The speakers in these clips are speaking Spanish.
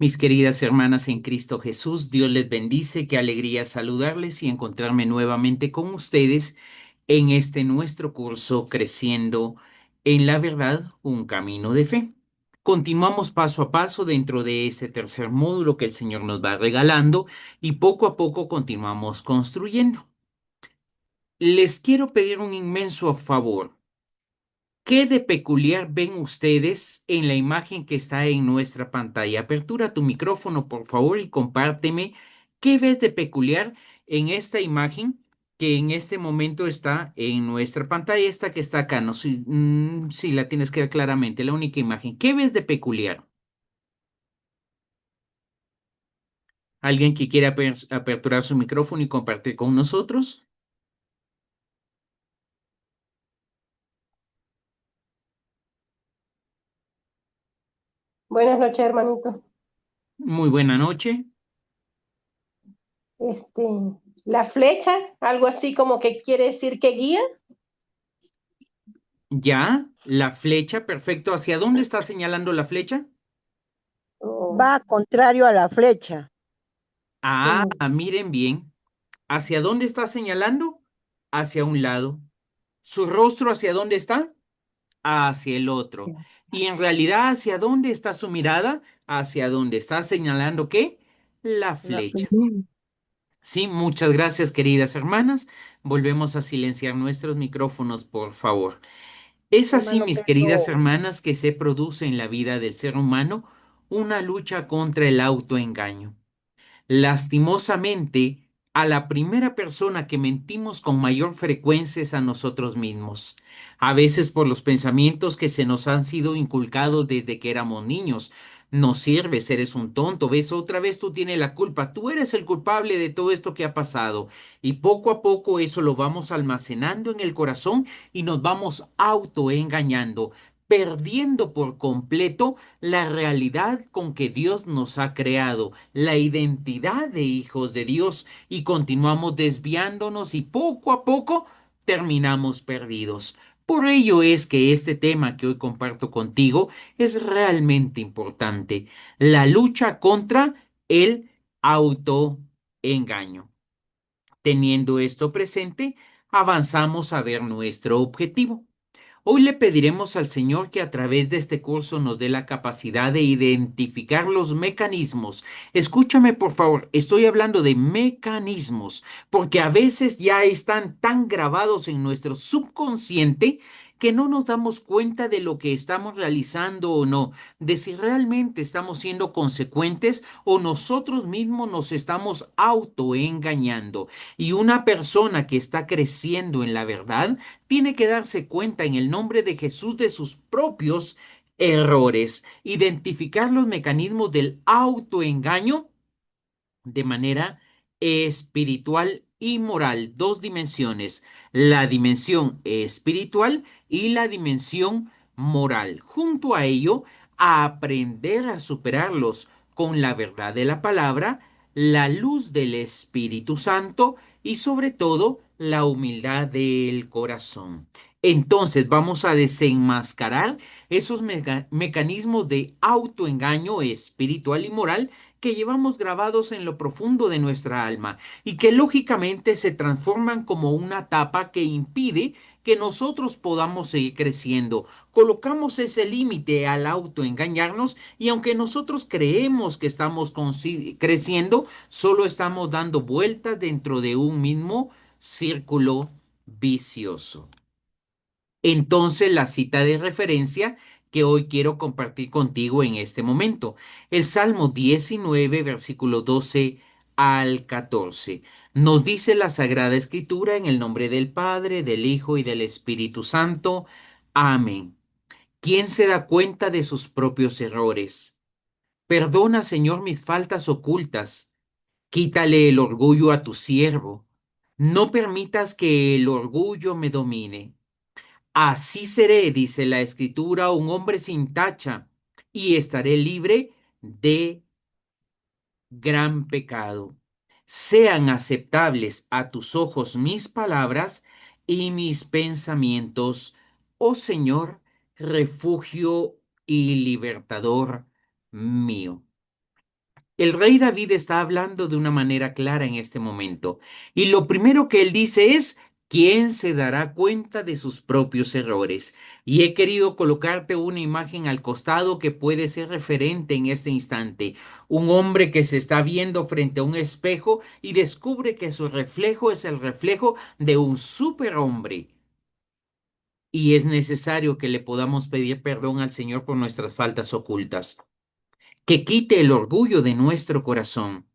Mis queridas hermanas en Cristo Jesús, Dios les bendice, qué alegría saludarles y encontrarme nuevamente con ustedes en este nuestro curso Creciendo en la Verdad, un camino de fe. Continuamos paso a paso dentro de este tercer módulo que el Señor nos va regalando y poco a poco continuamos construyendo. Les quiero pedir un inmenso favor. ¿Qué de peculiar ven ustedes en la imagen que está en nuestra pantalla? Apertura tu micrófono, por favor, y compárteme qué ves de peculiar en esta imagen que en este momento está en nuestra pantalla, esta que está acá. No sé si la tienes que ver claramente, la única imagen. ¿Qué ves de peculiar? ¿Alguien que quiera aperturar su micrófono y compartir con nosotros? Buenas noches, hermanito. Muy buena noche. Este, la flecha, algo así como que quiere decir que guía. Ya, la flecha, perfecto. ¿Hacia dónde está señalando la flecha? Oh, Va contrario a la flecha, Ah, mm, miren bien. ¿Hacia dónde está señalando? Hacia un lado. ¿Su rostro hacia dónde está? Hacia el otro. Y en realidad, ¿hacia dónde está su mirada? Hacia dónde está señalando ¿qué? La la flecha. flecha. Sí, muchas gracias, queridas hermanas. Volvemos a silenciar nuestros micrófonos, por favor. Es así, Hermano mis queridas Pedro, hermanas, que se produce en la vida del ser humano una lucha contra el autoengaño. Lastimosamente, a la primera persona que mentimos con mayor frecuencia es a nosotros mismos, a veces por los pensamientos que se nos han sido inculcados desde que éramos niños. No sirves, eres un tonto, ves, otra vez tú tienes la culpa, tú eres el culpable de todo esto que ha pasado. Y poco a poco eso lo vamos almacenando en el corazón y nos vamos autoengañando, perdiendo por completo la realidad con que Dios nos ha creado, la identidad de hijos de Dios, y continuamos desviándonos y poco a poco terminamos perdidos. Por ello es que este tema que hoy comparto contigo es realmente importante, la lucha contra el autoengaño. Teniendo esto presente, avanzamos a ver nuestro objetivo. Hoy le pediremos al Señor que a través de este curso nos dé la capacidad de identificar los mecanismos. Escúchame, por favor, estoy hablando de mecanismos, porque a veces ya están tan grabados en nuestro subconsciente que no nos damos cuenta de lo que estamos realizando o no, de si realmente estamos siendo consecuentes o nosotros mismos nos estamos autoengañando. Y una persona que está creciendo en la verdad tiene que darse cuenta en el nombre de Jesús de sus propios errores, identificar los mecanismos del autoengaño de manera espiritual y moral. Dos dimensiones, la dimensión espiritual y la dimensión moral. Junto a ello, a aprender a superarlos con la verdad de la palabra, la luz del Espíritu Santo y sobre todo la humildad del corazón. Entonces vamos a desenmascarar esos mecanismos de autoengaño espiritual y moral que llevamos grabados en lo profundo de nuestra alma y que lógicamente se transforman como una tapa que impide que nosotros podamos seguir creciendo. Colocamos ese límite al autoengañarnos y aunque nosotros creemos que estamos creciendo, solo estamos dando vueltas dentro de un mismo círculo vicioso. Entonces, la cita de referencia que hoy quiero compartir contigo en este momento, el Salmo 19, versículo 12 al 14. Nos dice la Sagrada Escritura en el nombre del Padre, del Hijo y del Espíritu Santo. Amén. ¿Quién se da cuenta de sus propios errores? Perdona, Señor, mis faltas ocultas. Quítale el orgullo a tu siervo. No permitas que el orgullo me domine. Así seré, dice la Escritura, un hombre sin tacha, y estaré libre de gran pecado. Sean aceptables a tus ojos mis palabras y mis pensamientos, oh Señor, refugio y libertador mío. El rey David está hablando de una manera clara en este momento. Y lo primero que él dice es, ¿quién se dará cuenta de sus propios errores? Y he querido colocarte una imagen al costado que puede ser referente en este instante. Un hombre que se está viendo frente a un espejo y descubre que su reflejo es el reflejo de un superhombre. Y es necesario que le podamos pedir perdón al Señor por nuestras faltas ocultas, que quite el orgullo de nuestro corazón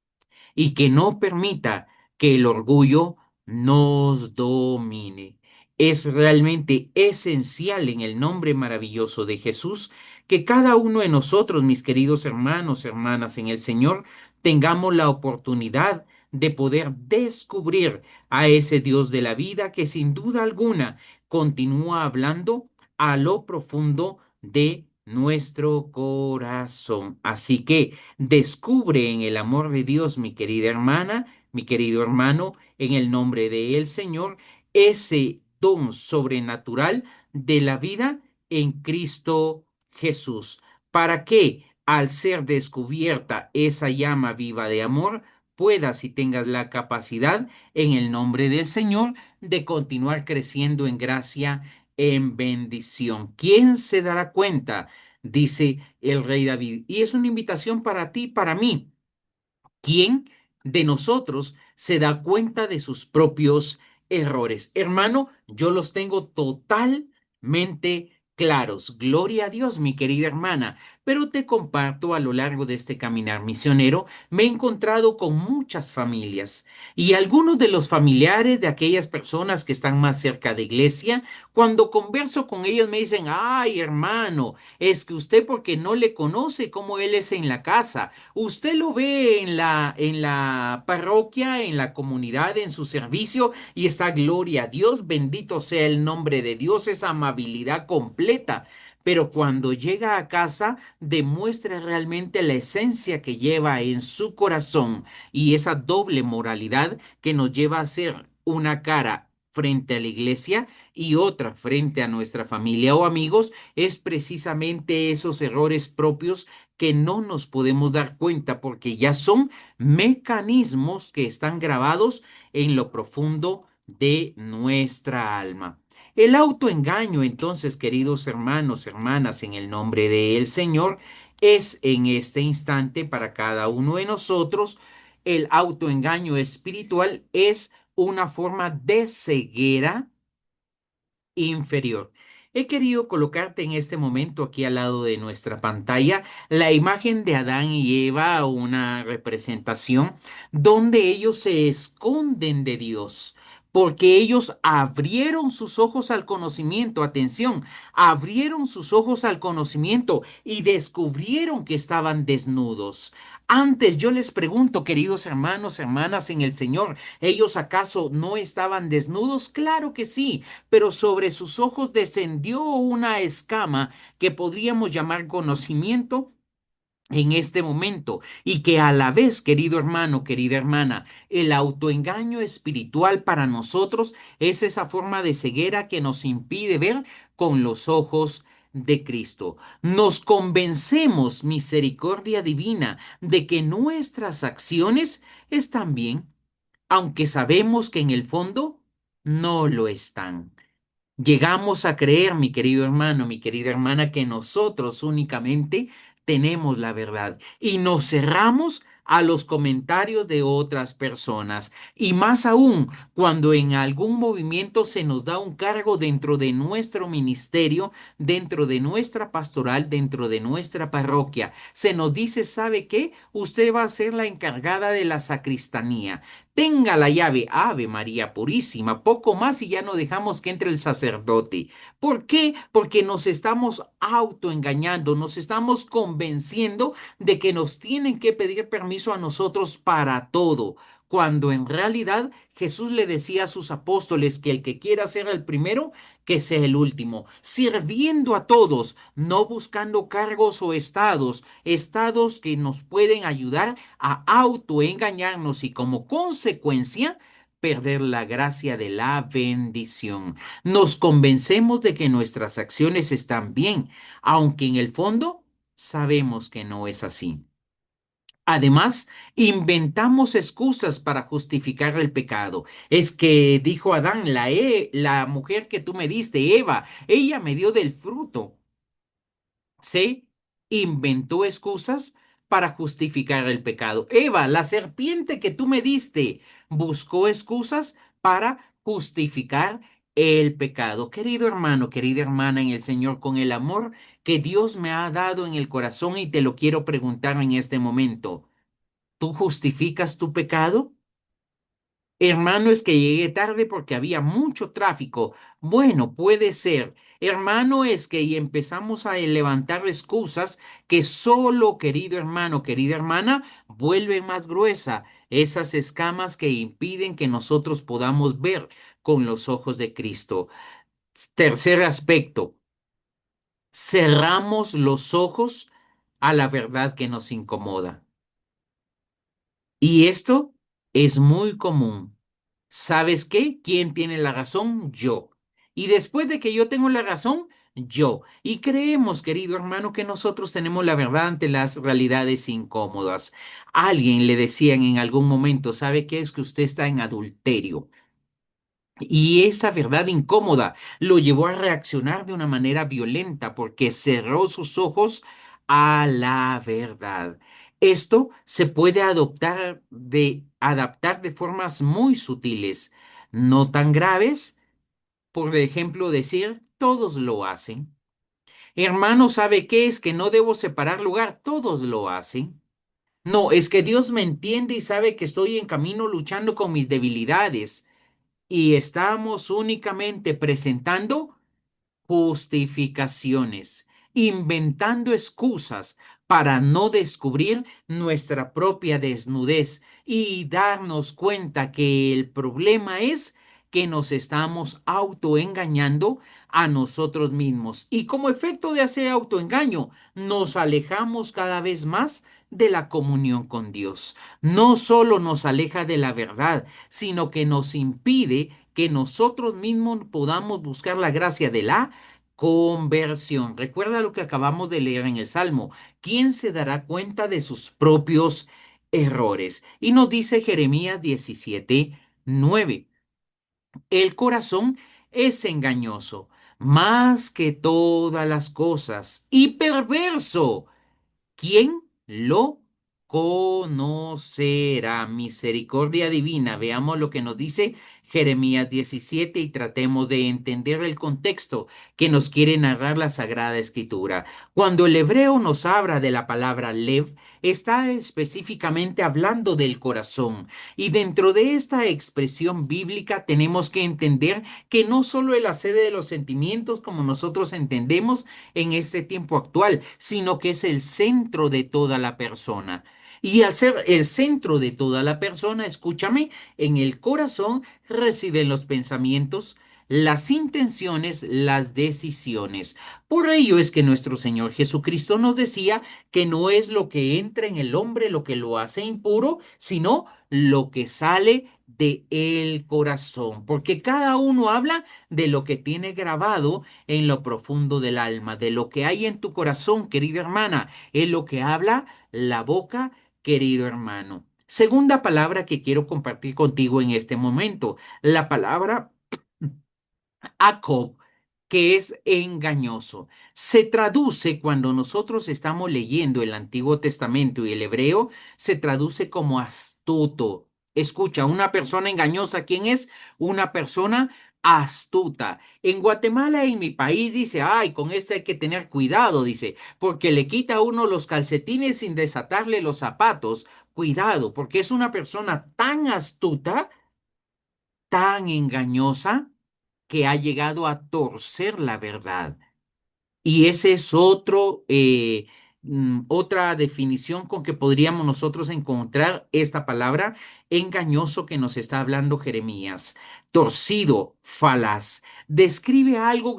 y que no permita que el orgullo nos domine. Es realmente esencial en el nombre maravilloso de Jesús que cada uno de nosotros, mis queridos hermanos, hermanas en el Señor, tengamos la oportunidad de poder descubrir a ese Dios de la vida que sin duda alguna continúa hablando a lo profundo de nuestro corazón. Así que descubre en el amor de Dios, mi querida hermana, mi querido hermano, en el nombre del Señor, ese don sobrenatural de la vida en Cristo Jesús, para que al ser descubierta esa llama viva de amor, puedas y tengas la capacidad en el nombre del Señor de continuar creciendo en gracia, en bendición. ¿Quién se dará cuenta? Dice el rey David. Y es una invitación para ti, para mí. ¿Quién de nosotros se da cuenta de sus propios errores? Hermano, yo los tengo totalmente claros. Gloria a Dios, mi querida hermana. Pero te comparto a lo largo de este caminar misionero, me he encontrado con muchas familias y algunos de los familiares de aquellas personas que están más cerca de iglesia, cuando converso con ellos me dicen, ay, hermano, es que usted porque no le conoce cómo él es en la casa. Usted lo ve en la parroquia, en la comunidad, en su servicio y está gloria a Dios, bendito sea el nombre de Dios, esa amabilidad completa. Pero cuando llega a casa, demuestra realmente la esencia que lleva en su corazón y esa doble moralidad que nos lleva a ser una cara frente a la iglesia y otra frente a nuestra familia o amigos, es precisamente esos errores propios que no nos podemos dar cuenta porque ya son mecanismos que están grabados en lo profundo de nuestra alma. El autoengaño, entonces, queridos hermanos, hermanas, en el nombre del Señor, es en este instante para cada uno de nosotros, el autoengaño espiritual es una forma de ceguera inferior. He querido colocarte en este momento aquí al lado de nuestra pantalla la imagen de Adán y Eva, una representación donde ellos se esconden de Dios. Porque ellos abrieron sus ojos al conocimiento, atención, abrieron sus ojos al conocimiento y descubrieron que estaban desnudos. Antes yo les pregunto, queridos hermanos, hermanas en el Señor, ¿ellos acaso no estaban desnudos? Claro que sí, pero sobre sus ojos descendió una escama que podríamos llamar conocimiento en este momento y que a la vez, querido hermano, querida hermana, el autoengaño espiritual para nosotros es esa forma de ceguera que nos impide ver con los ojos de Cristo. Nos convencemos, misericordia divina, de que nuestras acciones están bien, aunque sabemos que en el fondo no lo están. Llegamos a creer, mi querido hermano, mi querida hermana, que nosotros únicamente tenemos la verdad y nos cerramos a los comentarios de otras personas. Y más aún, cuando en algún movimiento se nos da un cargo dentro de nuestro ministerio, dentro de nuestra pastoral, dentro de nuestra parroquia, se nos dice, ¿sabe qué? Usted va a ser la encargada de la sacristanía. Tenga la llave, Ave María Purísima, poco más y ya no dejamos que entre el sacerdote. ¿Por qué? Porque nos estamos autoengañando, nos estamos convenciendo de que nos tienen que pedir permiso a nosotros para todo, cuando en realidad Jesús le decía a sus apóstoles que el que quiera ser el primero, que sea el último, sirviendo a todos, no buscando cargos o estados, estados que nos pueden ayudar a autoengañarnos y como consecuencia perder la gracia de la bendición. Nos convencemos de que nuestras acciones están bien, aunque en el fondo sabemos que no es así. Además, inventamos excusas para justificar el pecado. Es que dijo Adán, la mujer que tú me diste, Eva, ella me dio del fruto. Se inventó excusas para justificar el pecado. Eva, la serpiente que tú me diste, buscó excusas para justificar el pecado. Querido hermano, querida hermana en el Señor, con el amor que Dios me ha dado en el corazón y te lo quiero preguntar en este momento. ¿Tú justificas tu pecado? Hermano, es que llegué tarde porque había mucho tráfico. Bueno, puede ser. Hermano, es que y empezamos a levantar excusas que solo, querido hermano, querida hermana, vuelven más gruesa esas escamas que impiden que nosotros podamos ver con los ojos de Cristo. Tercer aspecto, cerramos los ojos a la verdad que nos incomoda. Y esto es muy común. ¿Sabes qué? ¿Quién tiene la razón? Yo. Y después de que yo tengo la razón, yo. Y creemos, querido hermano, que nosotros tenemos la verdad ante las realidades incómodas. Alguien le decían en algún momento, ¿sabe qué? Es que usted está en adulterio. Y esa verdad incómoda lo llevó a reaccionar de una manera violenta porque cerró sus ojos a la verdad. Esto se puede adaptar de formas muy sutiles, no tan graves, por ejemplo, decir, todos lo hacen. Hermano, ¿sabe qué es que no debo separar lugar? Todos lo hacen. No, es que Dios me entiende y sabe que estoy en camino luchando con mis debilidades y estamos únicamente presentando justificaciones, inventando excusas para no descubrir nuestra propia desnudez y darnos cuenta que el problema es que nos estamos autoengañando a nosotros mismos. Y como efecto de ese autoengaño, nos alejamos cada vez más de la comunión con Dios. No solo nos aleja de la verdad, sino que nos impide que nosotros mismos podamos buscar la gracia de la conversión. Recuerda lo que acabamos de leer en el Salmo. ¿Quién se dará cuenta de sus propios errores? Y nos dice Jeremías 17:9. El corazón es engañoso más que todas las cosas y perverso. ¿Quién lo conocerá? Misericordia divina. Veamos lo que nos dice Jeremías 17 y tratemos de entender el contexto que nos quiere narrar la Sagrada Escritura. Cuando el hebreo nos habla de la palabra lev, está específicamente hablando del corazón. Y dentro de esta expresión bíblica tenemos que entender que no solo es la sede de los sentimientos como nosotros entendemos en este tiempo actual, sino que es el centro de toda la persona. Y al ser el centro de toda la persona, escúchame, en el corazón residen los pensamientos, las intenciones, las decisiones. Por ello es que nuestro Señor Jesucristo nos decía que no es lo que entra en el hombre lo que lo hace impuro, sino lo que sale de el corazón, porque cada uno habla de lo que tiene grabado en lo profundo del alma, de lo que hay en tu corazón, querida hermana, es lo que habla la boca, querido hermano. Segunda palabra que quiero compartir contigo en este momento, la palabra Jacob, que es engañoso. Se traduce cuando nosotros estamos leyendo el Antiguo Testamento y el hebreo, se traduce como astuto. Escucha, una persona engañosa, ¿quién es? Una persona astuta. En Guatemala, en mi país, dice, ay, con este hay que tener cuidado, dice, porque le quita a uno los calcetines sin desatarle los zapatos. Cuidado, porque es una persona tan astuta, tan engañosa que ha llegado a torcer la verdad. Y ese es otra definición con que podríamos nosotros encontrar esta palabra engañoso que nos está hablando Jeremías. Torcido, falaz. Describe algo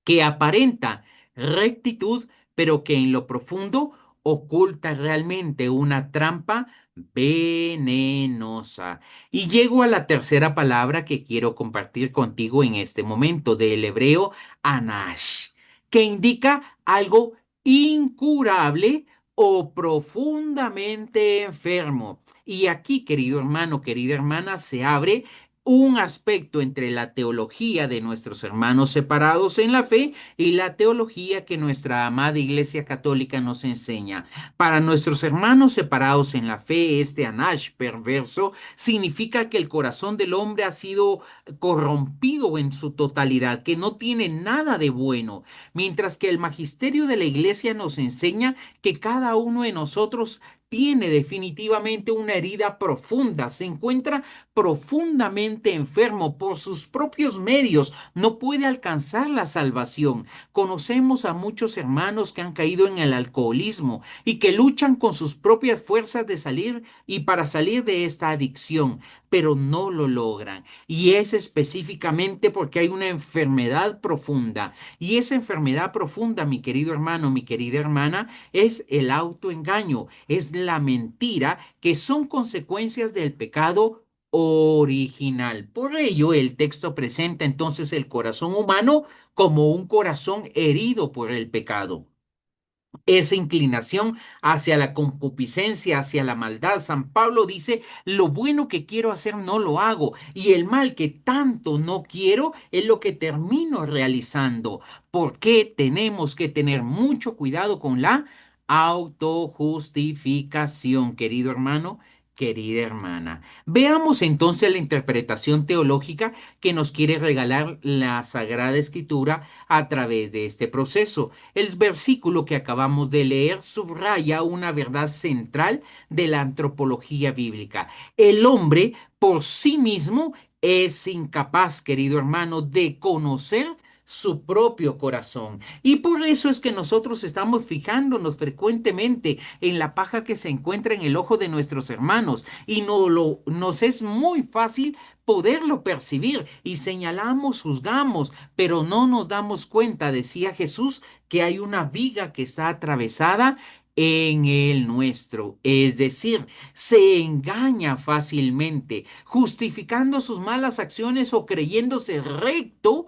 que aparenta rectitud, pero que en lo profundo oculta realmente una trampa venenosa. Y llego a la tercera palabra que quiero compartir contigo en este momento, del hebreo anash, que indica algo incurable o profundamente enfermo. Y aquí, querido hermano, querida hermana, se abre un aspecto entre la teología de nuestros hermanos separados en la fe y la teología que nuestra amada Iglesia Católica nos enseña. Para nuestros hermanos separados en la fe, este anash perverso significa que el corazón del hombre ha sido corrompido en su totalidad, que no tiene nada de bueno, mientras que el magisterio de la Iglesia nos enseña que cada uno de nosotros tiene definitivamente una herida profunda, se encuentra profundamente enfermo por sus propios medios, no puede alcanzar la salvación. Conocemos a muchos hermanos que han caído en el alcoholismo y que luchan con sus propias fuerzas de salir y para salir de esta adicción, pero no lo logran. Y es específicamente porque hay una enfermedad profunda. Y esa enfermedad profunda, mi querido hermano, mi querida hermana, es el autoengaño, es la mentira, que son consecuencias del pecado original. Por ello, el texto presenta entonces el corazón humano como un corazón herido por el pecado. Esa inclinación hacia la concupiscencia, hacia la maldad. San Pablo dice, lo bueno que quiero hacer no lo hago, y el mal que tanto no quiero es lo que termino realizando. ¿Por qué tenemos que tener mucho cuidado con la autojustificación, querido hermano? Querida hermana, veamos entonces la interpretación teológica que nos quiere regalar la Sagrada Escritura a través de este proceso. El versículo que acabamos de leer subraya una verdad central de la antropología bíblica. El hombre por sí mismo es incapaz, querido hermano, de conocer su propio corazón. Y por eso es que nosotros estamos fijándonos frecuentemente en la paja que se encuentra en el ojo de nuestros hermanos y nos es muy fácil poderlo percibir y señalamos, juzgamos, pero no nos damos cuenta, decía Jesús, que hay una viga que está atravesada en el nuestro. Es decir, se engaña fácilmente, justificando sus malas acciones o creyéndose recto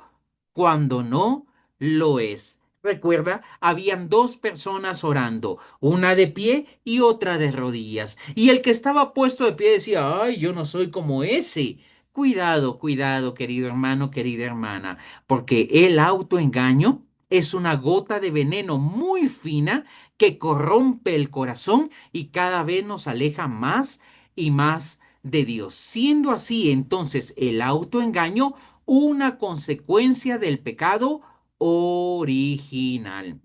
cuando no lo es. Recuerda, habían dos personas orando, una de pie y otra de rodillas. Y el que estaba puesto de pie decía, ay, yo no soy como ese. Cuidado, cuidado, querido hermano, querida hermana, porque el autoengaño es una gota de veneno muy fina que corrompe el corazón y cada vez nos aleja más y más de Dios. Siendo así, entonces, el autoengaño una consecuencia del pecado original.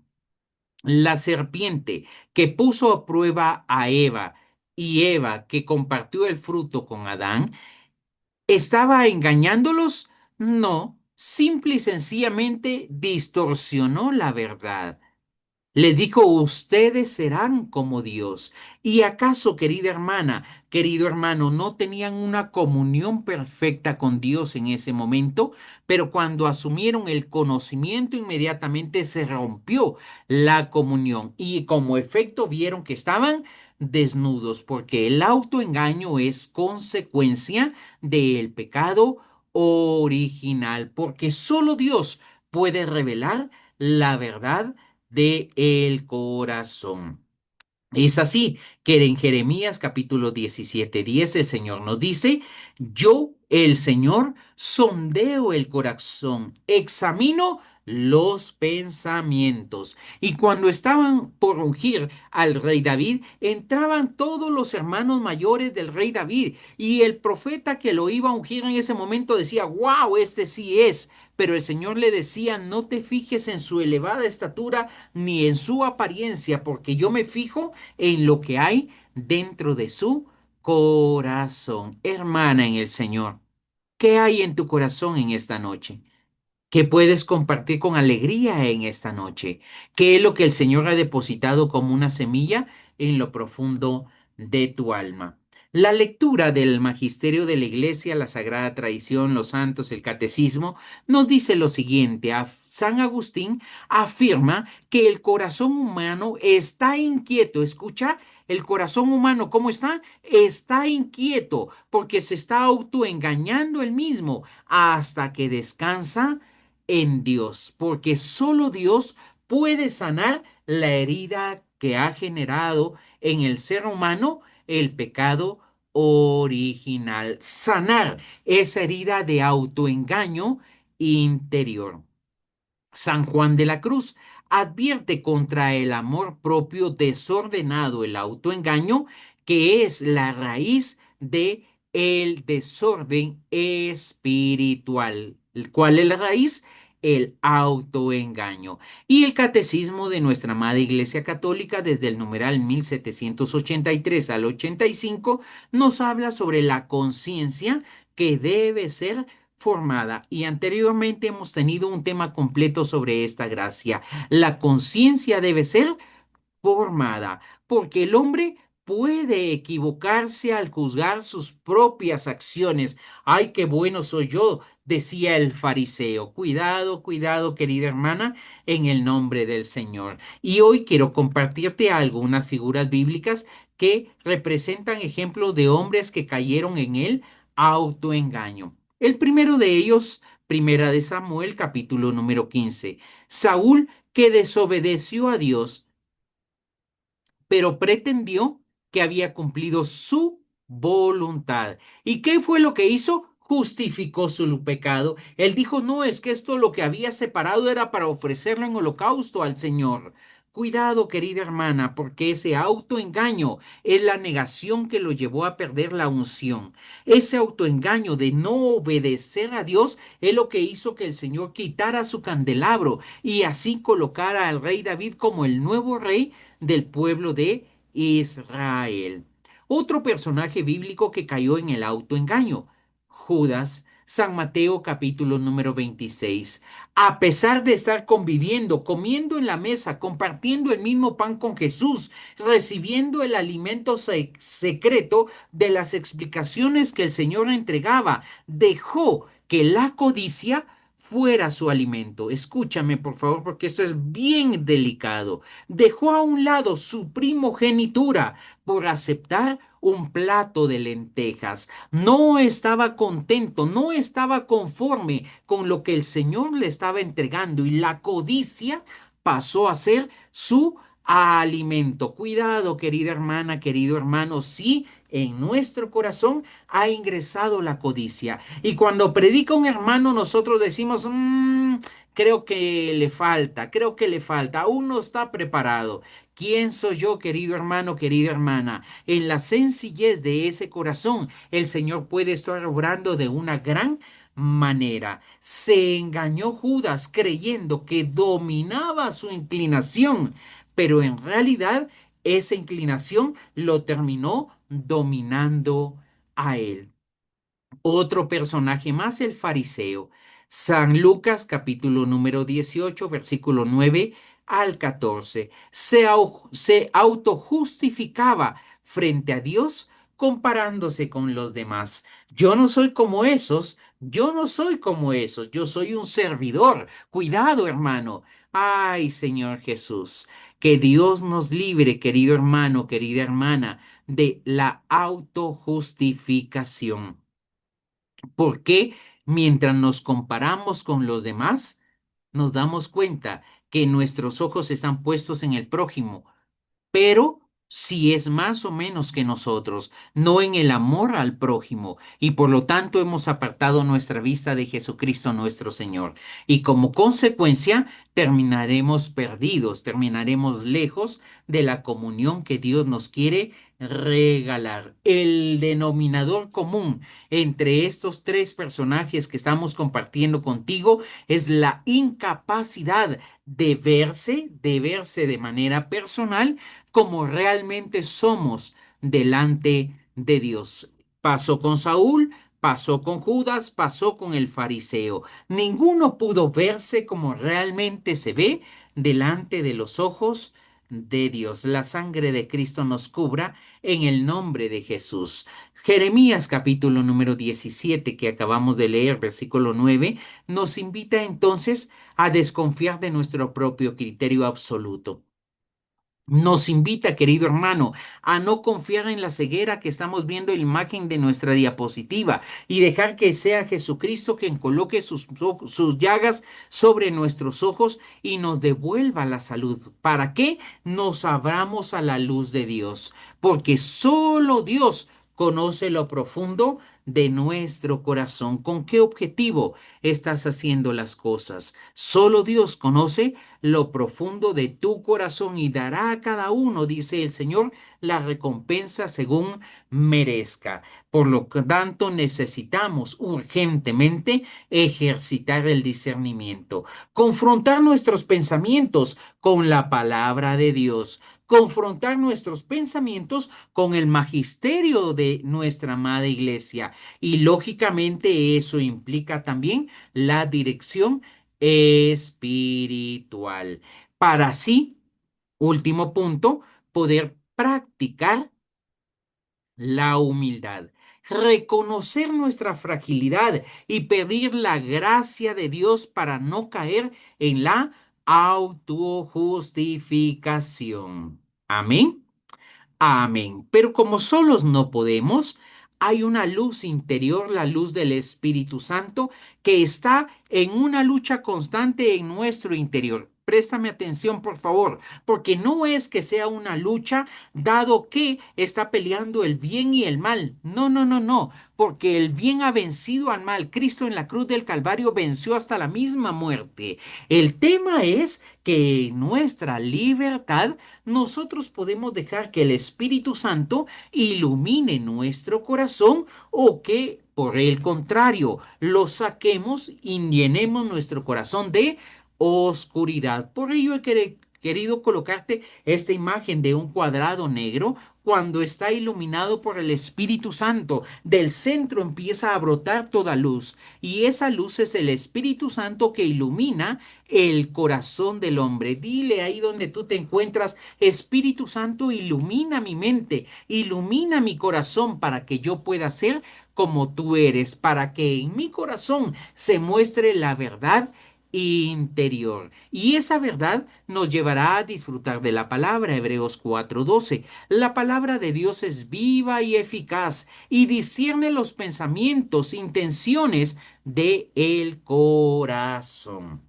La serpiente que puso a prueba a Eva y Eva que compartió el fruto con Adán, ¿estaba engañándolos? No, simple y sencillamente distorsionó la verdad. Les dijo, ustedes serán como Dios. ¿Y acaso, querida hermana, querido hermano, no tenían una comunión perfecta con Dios en ese momento? Pero cuando asumieron el conocimiento, inmediatamente se rompió la comunión y como efecto vieron que estaban desnudos, porque el autoengaño es consecuencia del pecado original, porque solo Dios puede revelar la verdad de el corazón. Es así que en Jeremías capítulo 17:10 el Señor nos dice, yo, el Señor, sondeo el corazón, examino los pensamientos. Y cuando estaban por ungir al rey David, entraban todos los hermanos mayores del rey David. Y el profeta que lo iba a ungir en ese momento decía, wow, este sí es. Pero el Señor le decía, no te fijes en su elevada estatura ni en su apariencia, porque yo me fijo en lo que hay dentro de su corazón. Hermana en el Señor, ¿qué hay en tu corazón en esta noche? ¿Qué puedes compartir con alegría en esta noche? ¿Qué es lo que el Señor ha depositado como una semilla en lo profundo de tu alma? La lectura del magisterio de la Iglesia, la Sagrada Tradición, los santos, el catecismo, nos dice lo siguiente. San Agustín afirma que el corazón humano está inquieto. Escucha, el corazón humano, ¿cómo está? Está inquieto porque se está autoengañando él mismo hasta que descansa en Dios, porque solo Dios puede sanar la herida que ha generado en el ser humano el pecado original. Sanar esa herida de autoengaño interior. San Juan de la Cruz advierte contra el amor propio desordenado, el autoengaño, que es la raíz de el desorden espiritual. ¿Cuál es la raíz? El autoengaño. Y el catecismo de nuestra amada Iglesia Católica, desde el numeral 1783 al 85, nos habla sobre la conciencia que debe ser formada, y anteriormente hemos tenido un tema completo sobre esta gracia. La conciencia debe ser formada, porque el hombre puede equivocarse al juzgar sus propias acciones. Ay, qué bueno soy yo, decía el fariseo. Cuidado, cuidado, querida hermana, en el nombre del Señor. Y hoy quiero compartirte algunas figuras bíblicas que representan ejemplos de hombres que cayeron en el autoengaño. El primero de ellos, Primera de Samuel, capítulo número 15. Saúl, que desobedeció a Dios, pero pretendió que había cumplido su voluntad. ¿Y qué fue lo que hizo? Justificó su pecado. Él dijo, no, es que esto lo que había separado era para ofrecerlo en holocausto al Señor. Cuidado, querida hermana, porque ese autoengaño es la negación que lo llevó a perder la unción. Ese autoengaño de no obedecer a Dios es lo que hizo que el Señor quitara su candelabro y así colocara al rey David como el nuevo rey del pueblo de Israel. Otro personaje bíblico que cayó en el autoengaño, Judas. San Mateo capítulo número 26. A pesar de estar conviviendo, comiendo en la mesa, compartiendo el mismo pan con Jesús, recibiendo el alimento secreto de las explicaciones que el Señor entregaba, dejó que la codicia fuera su alimento. Escúchame, por favor, porque esto es bien delicado. Dejó a un lado su primogenitura por aceptar un plato de lentejas. No estaba contento, no estaba conforme con lo que el Señor le estaba entregando y la codicia pasó a ser su alimento. Cuidado, querida hermana, querido hermano, si en nuestro corazón ha ingresado la codicia. Y cuando predica un hermano, nosotros decimos, creo que le falta, aún no está preparado. ¿Quién soy yo, querido hermano, querida hermana? En la sencillez de ese corazón, el Señor puede estar obrando de una gran manera. Se engañó Judas creyendo que dominaba su inclinación, pero en realidad esa inclinación lo terminó dominando a él. Otro personaje más, el fariseo. San Lucas, capítulo número 18, versículo 9 al 14. Se autojustificaba frente a Dios comparándose con los demás. Yo no soy como esos, yo no soy como esos, yo soy un servidor. Cuidado, hermano. Ay, Señor Jesús, que Dios nos libre, querido hermano, querida hermana, de la autojustificación. Porque mientras nos comparamos con los demás, nos damos cuenta que nuestros ojos están puestos en el prójimo, pero si es más o menos que nosotros, no en el amor al prójimo, y por lo tanto hemos apartado nuestra vista de Jesucristo nuestro Señor. Y como consecuencia, terminaremos perdidos, terminaremos lejos de la comunión que Dios nos quiere regalar. El denominador común entre estos tres personajes que estamos compartiendo contigo es la incapacidad de verse de manera personal como realmente somos delante de Dios. Pasó con Saúl, pasó con Judas, pasó con el fariseo. Ninguno pudo verse como realmente se ve delante de los ojos de Dios. La sangre de Cristo nos cubra en el nombre de Jesús. Jeremías capítulo número 17 que acabamos de leer, versículo 9, nos invita entonces a desconfiar de nuestro propio criterio absoluto. Nos invita, querido hermano, a no confiar en la ceguera que estamos viendo en la imagen de nuestra diapositiva y dejar que sea Jesucristo quien coloque sus llagas sobre nuestros ojos y nos devuelva la salud. ¿Para qué? Nos abramos a la luz de Dios, porque solo Dios conoce lo profundo de nuestro corazón. ¿Con qué objetivo estás haciendo las cosas? Solo Dios conoce lo profundo de tu corazón y dará a cada uno, dice el Señor, la recompensa según merezca. Por lo tanto, necesitamos urgentemente ejercitar el discernimiento, confrontar nuestros pensamientos con la palabra de Dios, confrontar nuestros pensamientos con el magisterio de nuestra amada iglesia. Y lógicamente eso implica también la dirección espiritual. Para así, último punto, poder practicar la humildad, reconocer nuestra fragilidad y pedir la gracia de Dios para no caer en la autojustificación. Amén. Amén. Pero como solos no podemos, hay una luz interior, la luz del Espíritu Santo, que está en una lucha constante en nuestro interior. Préstame atención, por favor, porque no es que sea una lucha dado que está peleando el bien y el mal. No, no, no, no, porque el bien ha vencido al mal. Cristo en la cruz del Calvario venció hasta la misma muerte. El tema es que en nuestra libertad nosotros podemos dejar que el Espíritu Santo ilumine nuestro corazón o que, por el contrario, lo saquemos y llenemos nuestro corazón de oscuridad. Por ello he querido colocarte esta imagen de un cuadrado negro cuando está iluminado por el Espíritu Santo. Del centro empieza a brotar toda luz y esa luz es el Espíritu Santo que ilumina el corazón del hombre. Dile ahí donde tú te encuentras: Espíritu Santo, ilumina mi mente, ilumina mi corazón para que yo pueda ser como tú eres, para que en mi corazón se muestre la verdad interior. Y esa verdad nos llevará a disfrutar de la palabra. Hebreos 4:12. La palabra de Dios es viva y eficaz y discierne los pensamientos, intenciones de el corazón.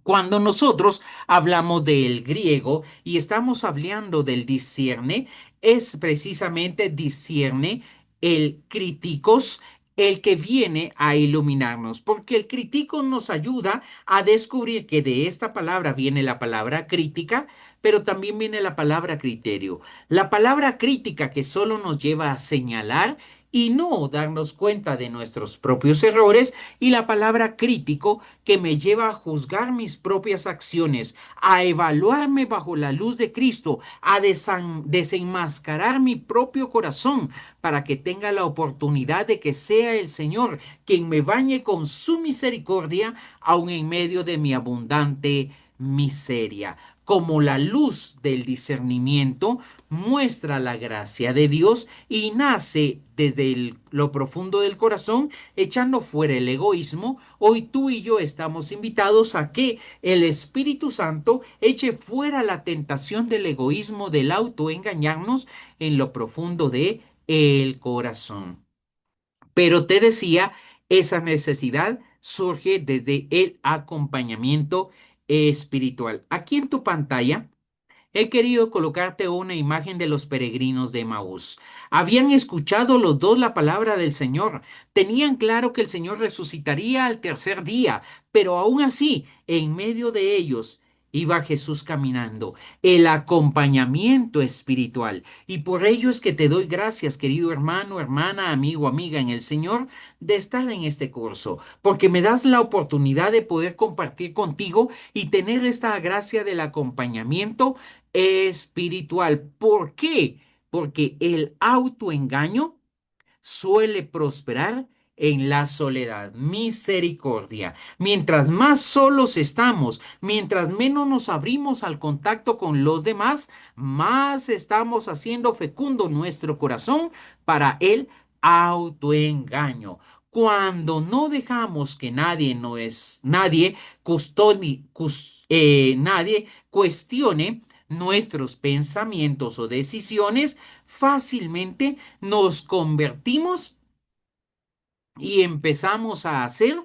Cuando nosotros hablamos del griego y estamos hablando del discierne, es precisamente discierne el críticos, el que viene a iluminarnos, porque el crítico nos ayuda a descubrir que de esta palabra viene la palabra crítica, pero también viene la palabra criterio. La palabra crítica que solo nos lleva a señalar y no darnos cuenta de nuestros propios errores, y la palabra crítico que me lleva a juzgar mis propias acciones, a evaluarme bajo la luz de Cristo, a desenmascarar mi propio corazón para que tenga la oportunidad de que sea el Señor quien me bañe con su misericordia, aun en medio de mi abundante miseria. Como la luz del discernimiento muestra la gracia de Dios y nace desde lo profundo del corazón, echando fuera el egoísmo. Hoy tú y yo estamos invitados a que el Espíritu Santo eche fuera la tentación del egoísmo, del autoengañarnos en lo profundo de el corazón. Pero te decía, esa necesidad surge desde el acompañamiento espiritual. Aquí en tu pantalla he querido colocarte una imagen de los peregrinos de Emaús. Habían escuchado los dos la palabra del Señor, tenían claro que el Señor resucitaría al tercer día, pero aún así, en medio de ellos iba Jesús caminando, el acompañamiento espiritual. Y por ello es que te doy gracias, querido hermano, hermana, amigo, amiga en el Señor, de estar en este curso, porque me das la oportunidad de poder compartir contigo y tener esta gracia del acompañamiento espiritual. ¿Por qué? Porque el autoengaño suele prosperar en la soledad. Misericordia. Mientras más solos estamos, mientras menos nos abrimos al contacto con los demás, más estamos haciendo fecundo nuestro corazón para el autoengaño. Cuando no dejamos que nadie cuestione nuestros pensamientos o decisiones, fácilmente nos convertimos y empezamos a hacer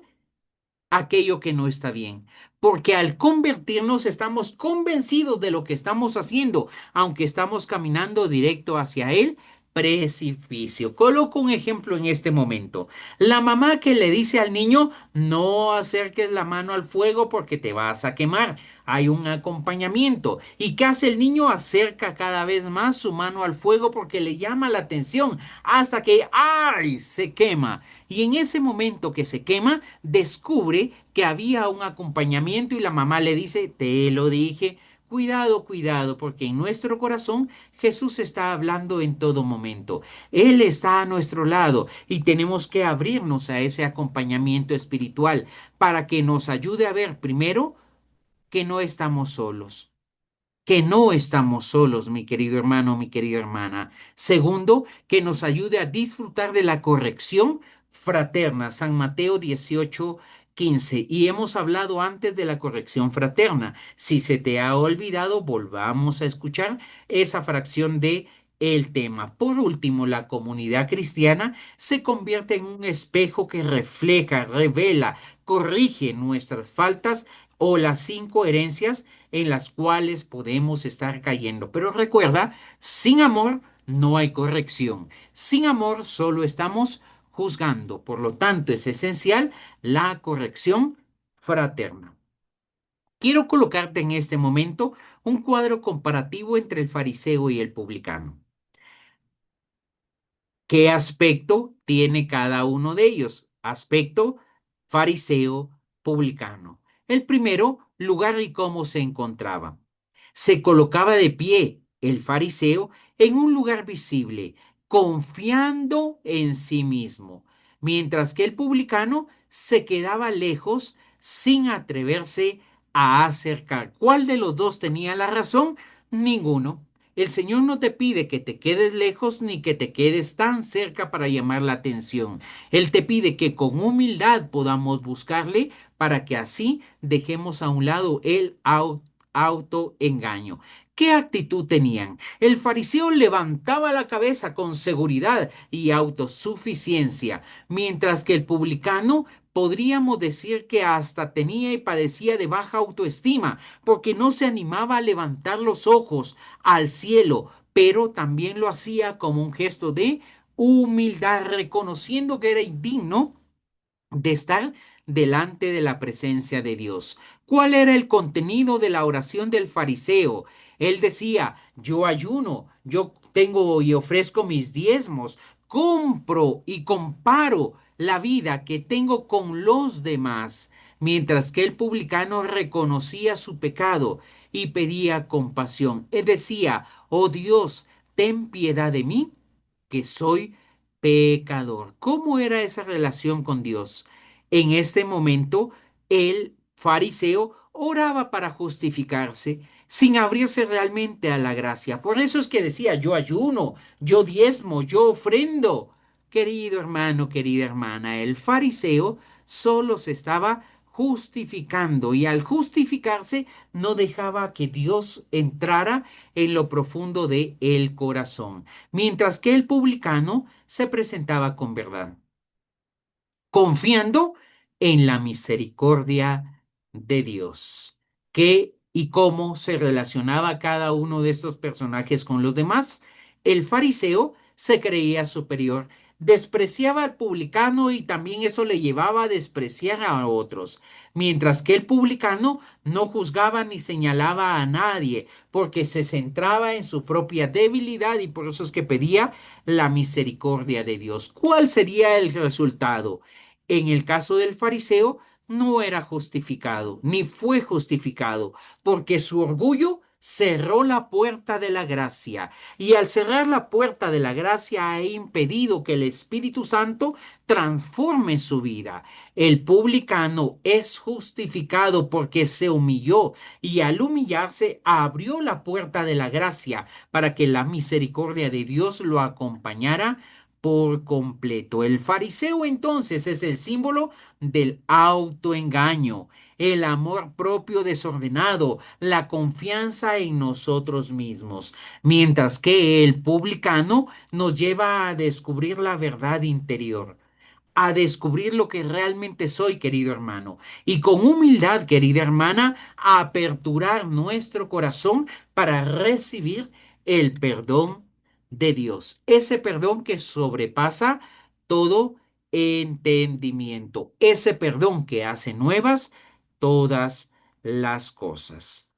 aquello que no está bien. Porque al convertirnos estamos convencidos de lo que estamos haciendo, aunque estamos caminando directo hacia el precipicio. Coloco un ejemplo en este momento. La mamá que le dice al niño, no acerques la mano al fuego porque te vas a quemar. Hay un acompañamiento. ¿Y qué hace el niño? Acerca cada vez más su mano al fuego porque le llama la atención hasta que, ¡ay!, se quema. Y en ese momento que se quema, descubre que había un acompañamiento y la mamá le dice, te lo dije, cuidado, cuidado, porque en nuestro corazón Jesús está hablando en todo momento. Él está a nuestro lado y tenemos que abrirnos a ese acompañamiento espiritual para que nos ayude a ver primero que no estamos solos. Que no estamos solos, mi querido hermano, mi querida hermana. Segundo, que nos ayude a disfrutar de la corrección fraterna. San Mateo 18:15. Y hemos hablado antes de la corrección fraterna. Si se te ha olvidado, volvamos a escuchar esa fracción de el tema. Por último, la comunidad cristiana se convierte en un espejo que refleja, revela, corrige nuestras faltas o las incoherencias en las cuales podemos estar cayendo. Pero recuerda, sin amor no hay corrección. Sin amor solo estamos juzgando. Por lo tanto, es esencial la corrección fraterna. Quiero colocarte en este momento un cuadro comparativo entre el fariseo y el publicano. ¿Qué aspecto tiene cada uno de ellos? Aspecto fariseo, publicano. El primero, lugar y cómo se encontraba. Se colocaba de pie el fariseo en un lugar visible, confiando en sí mismo, mientras que el publicano se quedaba lejos sin atreverse a acercar. ¿Cuál de los dos tenía la razón? Ninguno. El Señor no te pide que te quedes lejos ni que te quedes tan cerca para llamar la atención. Él te pide que con humildad podamos buscarle para que así dejemos a un lado el autoengaño. ¿Qué actitud tenían? El fariseo levantaba la cabeza con seguridad y autosuficiencia, mientras que el publicano podríamos decir que hasta tenía y padecía de baja autoestima, porque no se animaba a levantar los ojos al cielo, pero también lo hacía como un gesto de humildad, reconociendo que era indigno de estar delante de la presencia de Dios. ¿Cuál era el contenido de la oración del fariseo? Él decía, yo ayuno, yo tengo y ofrezco mis diezmos, compro y comparo la vida que tengo con los demás, mientras que el publicano reconocía su pecado y pedía compasión. Él decía, oh Dios, ten piedad de mí, que soy pecador. ¿Cómo era esa relación con Dios? En este momento, el fariseo oraba para justificarse sin abrirse realmente a la gracia. Por eso es que decía, yo ayuno, yo diezmo, yo ofrendo. Querido hermano, querida hermana, el fariseo solo se estaba justificando y al justificarse no dejaba que Dios entrara en lo profundo de el corazón, mientras que el publicano se presentaba con verdad, confiando en la misericordia de Dios. ¿Qué y cómo se relacionaba cada uno de estos personajes con los demás? El fariseo se creía superior, despreciaba al publicano y también eso le llevaba a despreciar a otros, mientras que el publicano no juzgaba ni señalaba a nadie, porque se centraba en su propia debilidad y por eso es que pedía la misericordia de Dios. ¿Cuál sería el resultado? En el caso del fariseo, no era justificado, ni fue justificado, porque su orgullo cerró la puerta de la gracia. Y al cerrar la puerta de la gracia ha impedido que el Espíritu Santo transforme su vida. El publicano es justificado porque se humilló y al humillarse abrió la puerta de la gracia para que la misericordia de Dios lo acompañara por completo. El fariseo entonces es el símbolo del autoengaño, el amor propio desordenado, la confianza en nosotros mismos, mientras que el publicano nos lleva a descubrir la verdad interior, a descubrir lo que realmente soy, querido hermano, y con humildad, querida hermana, a aperturar nuestro corazón para recibir el perdón de Dios, ese perdón que sobrepasa todo entendimiento, ese perdón que hace nuevas todas las cosas.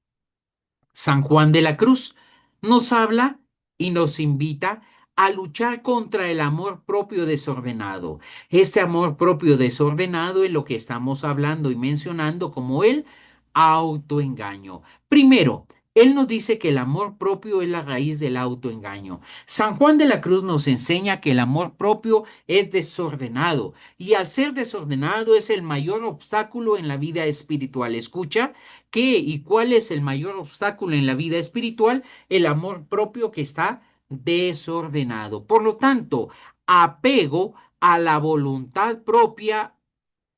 San Juan de la Cruz nos habla y nos invita a luchar contra el amor propio desordenado. Este amor propio desordenado es lo que estamos hablando y mencionando como el autoengaño. Primero, él nos dice que el amor propio es la raíz del autoengaño. San Juan de la Cruz nos enseña que el amor propio es desordenado y al ser desordenado es el mayor obstáculo en la vida espiritual. Escucha, ¿qué y cuál es el mayor obstáculo en la vida espiritual? El amor propio que está desordenado. Por lo tanto, apego a la voluntad propia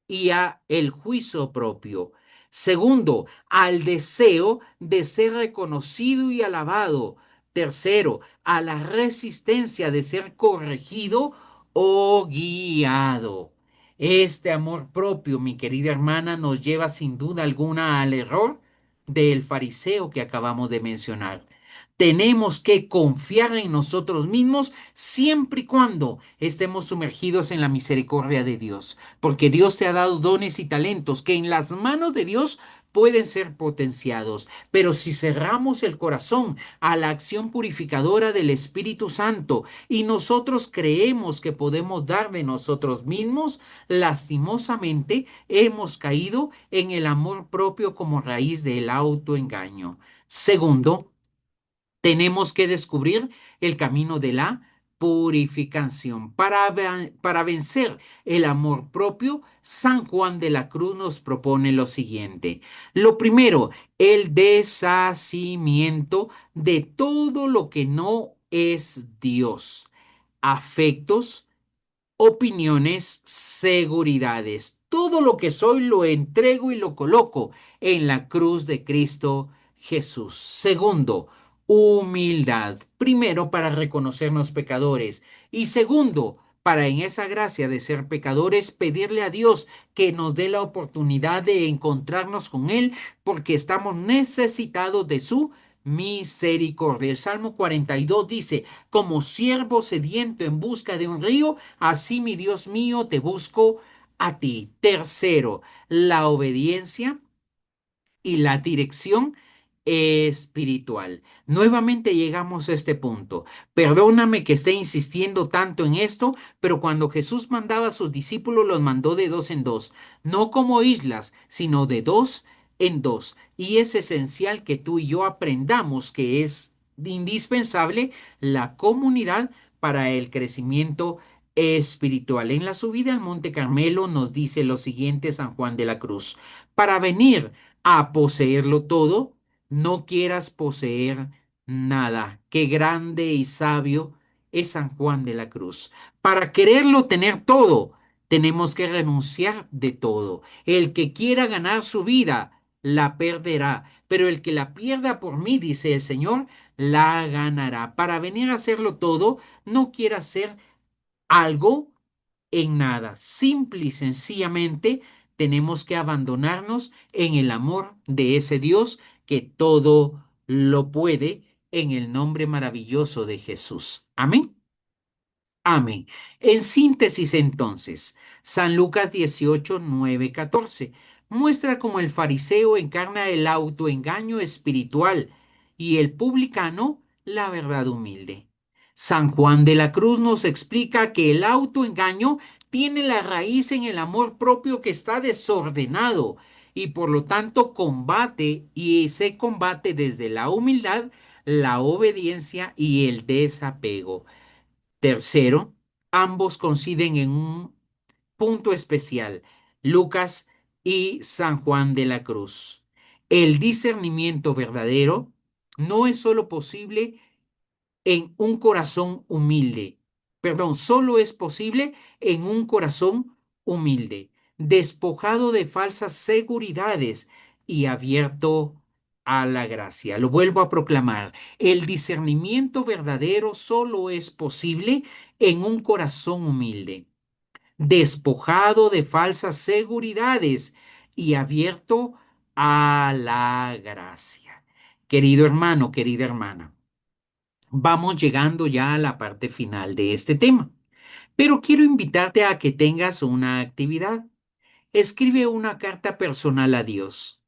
y a el juicio propio. Segundo, al deseo de ser reconocido y alabado. Tercero, a la resistencia de ser corregido o guiado. Este amor propio, mi querida hermana, nos lleva sin duda alguna al error del fariseo que acabamos de mencionar. Tenemos que confiar en nosotros mismos siempre y cuando estemos sumergidos en la misericordia de Dios, porque Dios te ha dado dones y talentos que en las manos de Dios pueden ser potenciados, pero si cerramos el corazón a la acción purificadora del Espíritu Santo y nosotros creemos que podemos dar de nosotros mismos, lastimosamente hemos caído en el amor propio como raíz del autoengaño. Segundo, tenemos que descubrir el camino de la purificación. Para vencer el amor propio, San Juan de la Cruz nos propone lo siguiente. Lo primero, el deshacimiento de todo lo que no es Dios. Afectos, opiniones, seguridades. Todo lo que soy lo entrego y lo coloco en la cruz de Cristo Jesús. Segundo, humildad. Primero, para reconocernos pecadores. Y segundo, para en esa gracia de ser pecadores, pedirle a Dios que nos dé la oportunidad de encontrarnos con Él, porque estamos necesitados de su misericordia. El Salmo 42 dice, como siervo sediento en busca de un río, así mi Dios mío te busco a ti. Tercero, la obediencia y la dirección espiritual. Nuevamente llegamos a este punto. Perdóname que esté insistiendo tanto en esto, pero cuando Jesús mandaba a sus discípulos, los mandó de dos en dos, no como islas, sino de dos en dos. Y es esencial que tú y yo aprendamos que es indispensable la comunidad para el crecimiento espiritual. En la subida al Monte Carmelo nos dice lo siguiente San Juan de la Cruz: para venir a poseerlo todo, no quieras poseer nada. Qué grande y sabio es San Juan de la Cruz. Para quererlo tener todo, tenemos que renunciar de todo. El que quiera ganar su vida, la perderá, pero el que la pierda por mí, dice el Señor, la ganará. Para venir a hacerlo todo, no quiera hacer algo en nada. Simple y sencillamente tenemos que abandonarnos en el amor de ese Dios que todo lo puede, en el nombre maravilloso de Jesús. Amén. Amén. En síntesis, entonces, San Lucas 18, 9, 14 muestra cómo el fariseo encarna el autoengaño espiritual y el publicano la verdad humilde. San Juan de la Cruz nos explica que el autoengaño tiene la raíz en el amor propio que está desordenado y por lo tanto combate y se combate desde la humildad, la obediencia y el desapego. Tercero, ambos coinciden en un punto especial, Lucas y San Juan de la Cruz. El discernimiento verdadero no es solo posible en un corazón humilde, perdón, solo es posible en un corazón humilde, despojado de falsas seguridades y abierto a la gracia. Lo vuelvo a proclamar. El discernimiento verdadero solo es posible en un corazón humilde, despojado de falsas seguridades y abierto a la gracia. Querido hermano, querida hermana, vamos llegando ya a la parte final de este tema, pero quiero invitarte a que tengas una actividad. Escribe una carta personal a Dios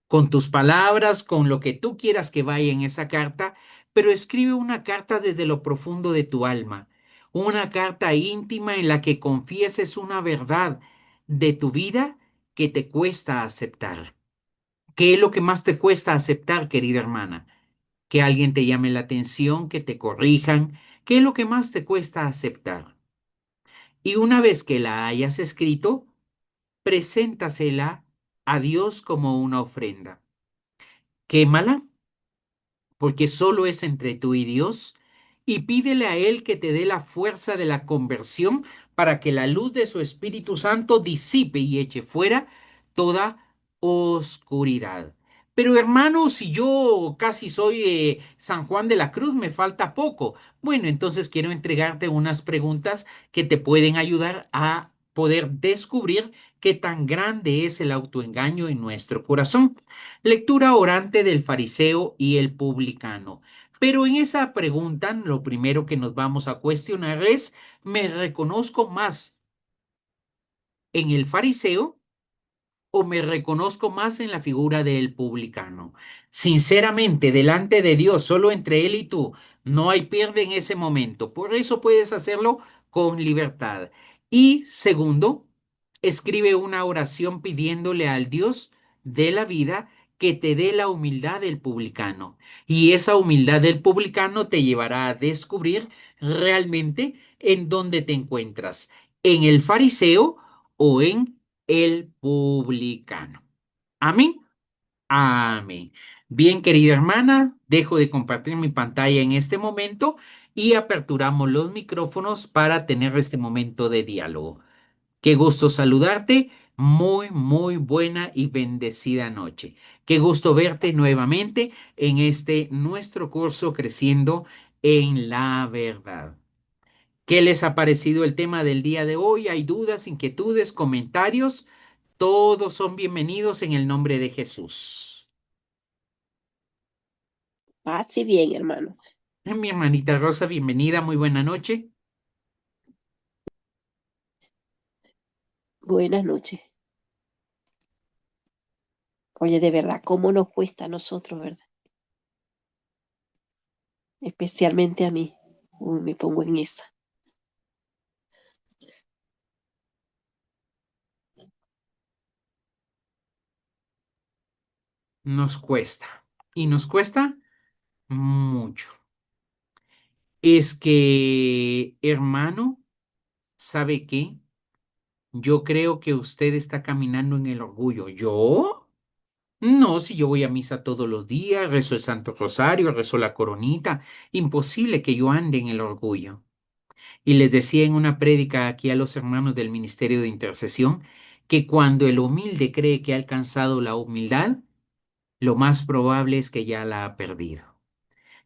con tus palabras, con lo que tú quieras que vaya en esa carta, pero escribe una carta desde lo profundo de tu alma, una carta íntima en la que confieses una verdad de tu vida que te cuesta aceptar. ¿Qué es lo que más te cuesta aceptar, querida hermana? Que alguien te llame la atención, que te corrijan. ¿Qué es lo que más te cuesta aceptar? Y una vez que la hayas escrito, preséntasela a Dios como una ofrenda. Quémala, porque solo es entre tú y Dios, y pídele a Él que te dé la fuerza de la conversión para que la luz de su Espíritu Santo disipe y eche fuera toda oscuridad. Pero hermano, si yo casi soy San Juan de la Cruz, me falta poco. Bueno, entonces quiero entregarte unas preguntas que te pueden ayudar a poder descubrir qué tan grande es el autoengaño en nuestro corazón. Lectura orante del fariseo y el publicano. Pero en esa pregunta, lo primero que nos vamos a cuestionar es, ¿me reconozco más en el fariseo o me reconozco más en la figura del publicano? Sinceramente, delante de Dios, solo entre Él y tú, no hay pierde en ese momento. Por eso puedes hacerlo con libertad. Y segundo, escribe una oración pidiéndole al Dios de la vida que te dé la humildad del publicano. Y esa humildad del publicano te llevará a descubrir realmente en dónde te encuentras, en el fariseo o en el publicano. Amén. Amén. Bien, querida hermana, dejo de compartir mi pantalla en este momento y aperturamos los micrófonos para tener este momento de diálogo. Qué gusto saludarte. Muy, muy buena y bendecida noche. Qué gusto verte nuevamente en este nuestro curso Creciendo en la Verdad. ¿Qué les ha parecido el tema del día de hoy? ¿Hay dudas, inquietudes, comentarios? Todos son bienvenidos en el nombre de Jesús. Paz y bien, hermano. Mi hermanita Rosa, bienvenida, muy buena noche. Buenas noches. Oye, de verdad, ¿cómo nos cuesta a nosotros, verdad? Especialmente a mí. Uy, me pongo en esa. Nos cuesta y nos cuesta mucho. Es que, hermano, ¿sabe qué? Yo creo que usted está caminando en el orgullo. ¿Yo? No, si yo voy a misa todos los días, rezo el Santo Rosario, rezo la coronita, imposible que yo ande en el orgullo. Y les decía en una prédica aquí a los hermanos del Ministerio de Intercesión que cuando el humilde cree que ha alcanzado la humildad, lo más probable es que ya la ha perdido.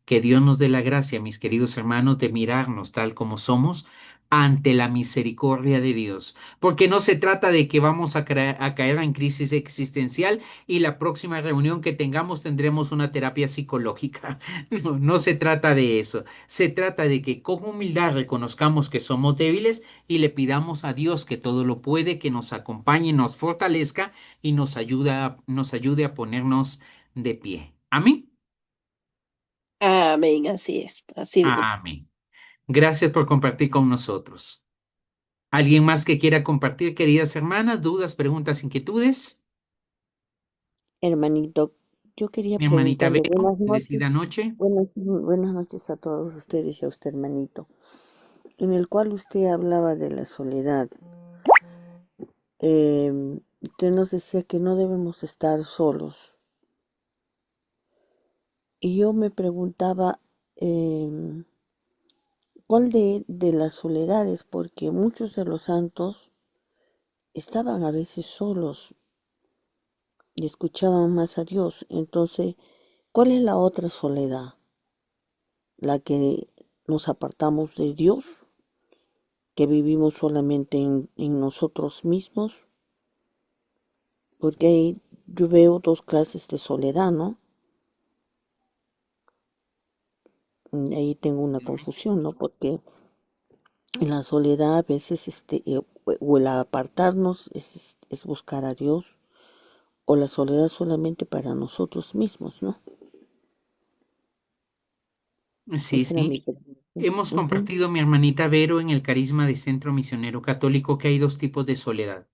Que Dios nos dé la gracia, mis queridos hermanos, de mirarnos tal como somos ante la misericordia de Dios. Porque no se trata de que vamos a caer en crisis existencial y la próxima reunión que tengamos tendremos una terapia psicológica. No, no se trata de eso. Se trata de que con humildad reconozcamos que somos débiles y le pidamos a Dios que todo lo puede, que nos acompañe, nos fortalezca y nos ayude a ponernos de pie. Amén. Amén, así es, así mismo. Amén. Gracias por compartir con nosotros. ¿Alguien más que quiera compartir, queridas hermanas? ¿Dudas, preguntas, inquietudes? Hermanito, yo quería Mi hermanita preguntarle, Vero, buenas bendecida noches, noche. buenas noches a todos ustedes y a usted, hermanito, en el cual usted hablaba de la soledad. Usted nos decía que no debemos estar solos. Y yo me preguntaba, ¿Cuál de las soledades? Porque muchos de los santos estaban a veces solos y escuchaban más a Dios. Entonces, ¿cuál es la otra soledad? La que nos apartamos de Dios, que vivimos solamente en nosotros mismos, porque ahí yo veo dos clases de soledad, ¿no? Ahí tengo una confusión, ¿no? Porque en la soledad a veces, o el apartarnos es buscar a Dios, o la soledad solamente para nosotros mismos, ¿no? Sí, Esa era sí. mi pregunta. Hemos Ujú. compartido, mi hermanita Vero, en el Carisma de Centro Misionero Católico, que hay dos tipos de soledad.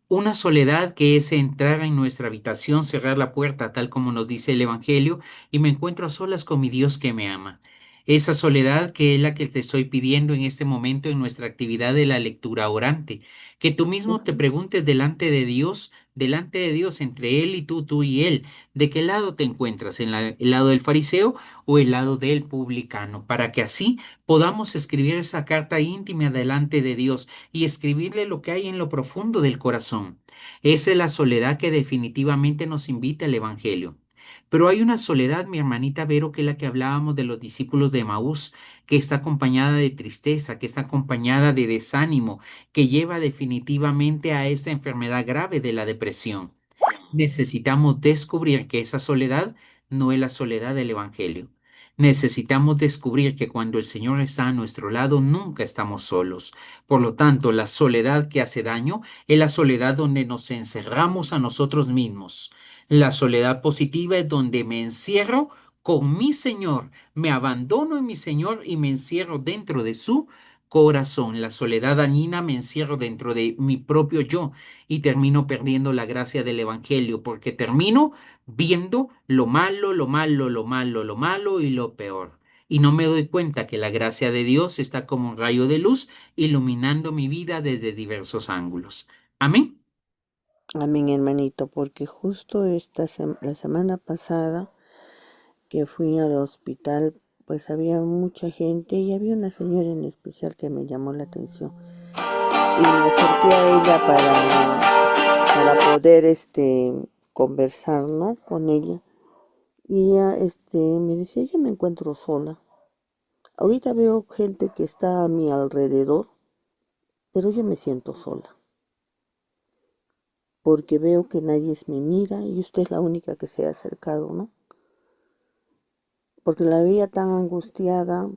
Una soledad que es entrar en nuestra habitación, cerrar la puerta, tal como nos dice el Evangelio, y me encuentro a solas con mi Dios que me ama. Esa soledad que es la que te estoy pidiendo en este momento en nuestra actividad de la lectura orante, que tú mismo te preguntes delante de Dios, entre Él y tú y Él, ¿de qué lado te encuentras? ¿El lado del fariseo o el lado del publicano? Para que así podamos escribir esa carta íntima delante de Dios y escribirle lo que hay en lo profundo del corazón. Esa es la soledad que definitivamente nos invita el Evangelio. Pero hay una soledad, mi hermanita Vero, que es la que hablábamos de los discípulos de Maús, que está acompañada de tristeza, que está acompañada de desánimo, que lleva definitivamente a esta enfermedad grave de la depresión. Necesitamos descubrir que esa soledad no es la soledad del Evangelio. Necesitamos descubrir que cuando el Señor está a nuestro lado, nunca estamos solos. Por lo tanto, la soledad que hace daño es la soledad donde nos encerramos a nosotros mismos. La soledad positiva es donde me encierro con mi Señor, me abandono en mi Señor y me encierro dentro de su corazón. La soledad dañina me encierro dentro de mi propio yo y termino perdiendo la gracia del Evangelio porque termino viendo lo malo, lo malo, lo malo, lo malo y lo peor. Y no me doy cuenta que la gracia de Dios está como un rayo de luz iluminando mi vida desde diversos ángulos. Amén. Amén, hermanito, porque justo la semana pasada que fui al hospital, pues había mucha gente y había una señora en especial que me llamó la atención. Y me acerqué a ella para poder conversar, ¿no? Con ella. Y ella me decía, yo me encuentro sola. Ahorita veo gente que está a mi alrededor, pero yo me siento sola. Porque veo que nadie me mira y usted es la única que se ha acercado, ¿no? Porque la veía tan angustiada,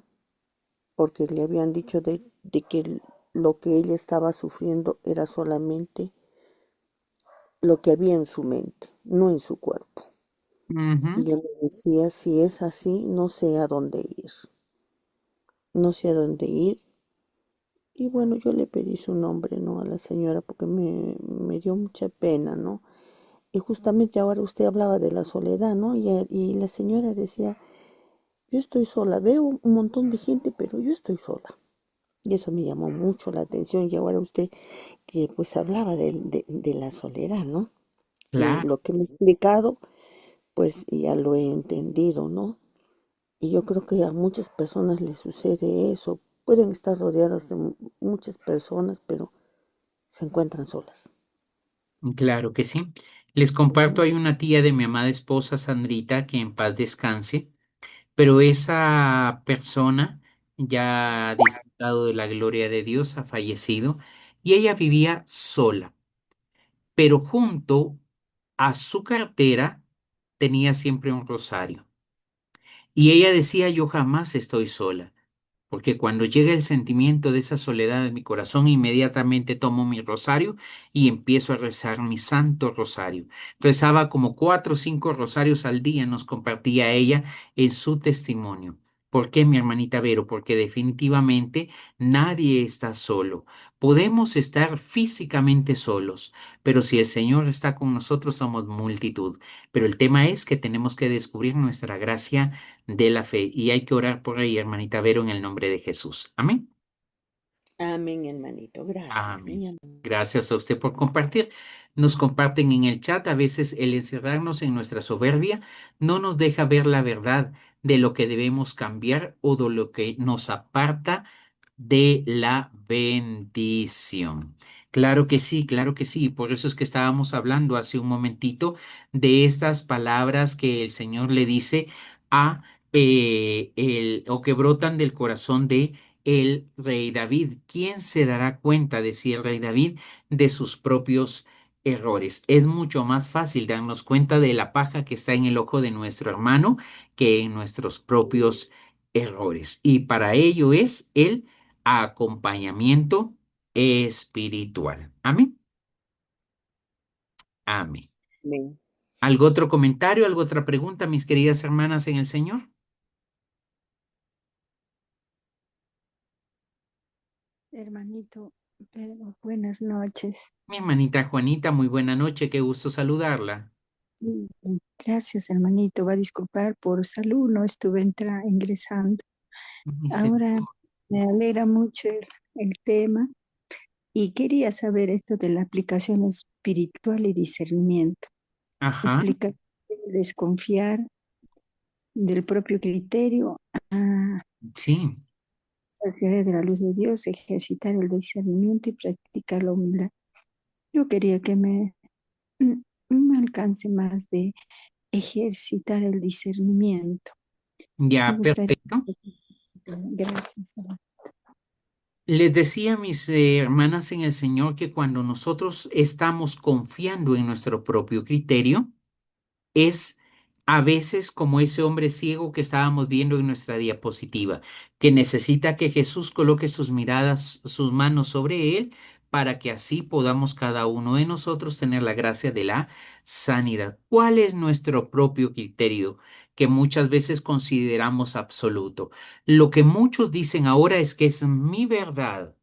porque le habían dicho de que lo que ella estaba sufriendo era solamente lo que había en su mente, no en su cuerpo. Y Ujú. ella me decía, si es así, no sé a dónde ir, no sé a dónde ir. Y bueno, yo le pedí su nombre, ¿no? A la señora porque me dio mucha pena, ¿no? Y justamente ahora usted hablaba de la soledad, ¿no? Y la señora decía, yo estoy sola, veo un montón de gente, pero yo estoy sola. Y eso me llamó mucho la atención. Y ahora usted que pues hablaba de la soledad, ¿no? Y Claro. lo que me ha explicado, pues ya lo he entendido, ¿no? Y yo creo que a muchas personas les sucede eso. Pueden estar rodeadas de muchas personas, pero se encuentran solas. Claro que sí. Les comparto, Ujú. hay una tía de mi amada esposa, Sandrita, que en paz descanse, pero esa persona ya ha disfrutado de la gloria de Dios, ha fallecido, y ella vivía sola, pero junto a su cartera tenía siempre un rosario. Y ella decía, yo jamás estoy sola. Porque cuando llega el sentimiento de esa soledad en mi corazón, inmediatamente tomo mi rosario y empiezo a rezar mi santo rosario. Rezaba como 4 o 5 rosarios al día, nos compartía ella en su testimonio. ¿Por qué, mi hermanita Vero? Porque definitivamente nadie está solo. Podemos estar físicamente solos, pero si el Señor está con nosotros, somos multitud. Pero el tema es que tenemos que descubrir nuestra gracia de la fe y hay que orar por ahí, hermanita Vero, en el nombre de Jesús. Amén. Amén, hermanito. Gracias, Amén. mi amor. Gracias a usted por compartir. Nos comparten en el chat. A veces el encerrarnos en nuestra soberbia no nos deja ver la verdad de lo que debemos cambiar o de lo que nos aparta de la bendición. Claro que sí, claro que sí. Por eso es que estábamos hablando hace un momentito de estas palabras que el Señor le dice a o que brotan del corazón de el rey David. ¿Quién se dará cuenta, decía el rey David, de sus propios errores? Es mucho más fácil darnos cuenta de la paja que está en el ojo de nuestro hermano que en nuestros propios errores. Y para ello es el acompañamiento espiritual. Amén. Amén. Amén. ¿Algo otro comentario, algo otra pregunta, mis queridas hermanas en el Señor? Hermanito, buenas noches. Mi hermanita Juanita, muy buena noche, qué gusto saludarla. Gracias, hermanito. Va a disculpar por salud, no estuve ingresando. Mi Ahora Señor. me alegra mucho el tema y quería saber esto de la aplicación espiritual y discernimiento. Ajá, Explica desconfiar del propio criterio a sí. acceder de la luz de Dios, ejercitar el discernimiento y practicar la humildad. Yo quería que me alcance más de ejercitar el discernimiento. Me Ya, gustaría. perfecto. Gracias. Les decía, mis hermanas en el Señor, que cuando nosotros estamos confiando en nuestro propio criterio, es a veces como ese hombre ciego que estábamos viendo en nuestra diapositiva, que necesita que Jesús coloque sus miradas, sus manos sobre él, para que así podamos cada uno de nosotros tener la gracia de la sanidad. ¿Cuál es nuestro propio criterio que muchas veces consideramos absoluto? Lo que muchos dicen ahora es que es mi verdad,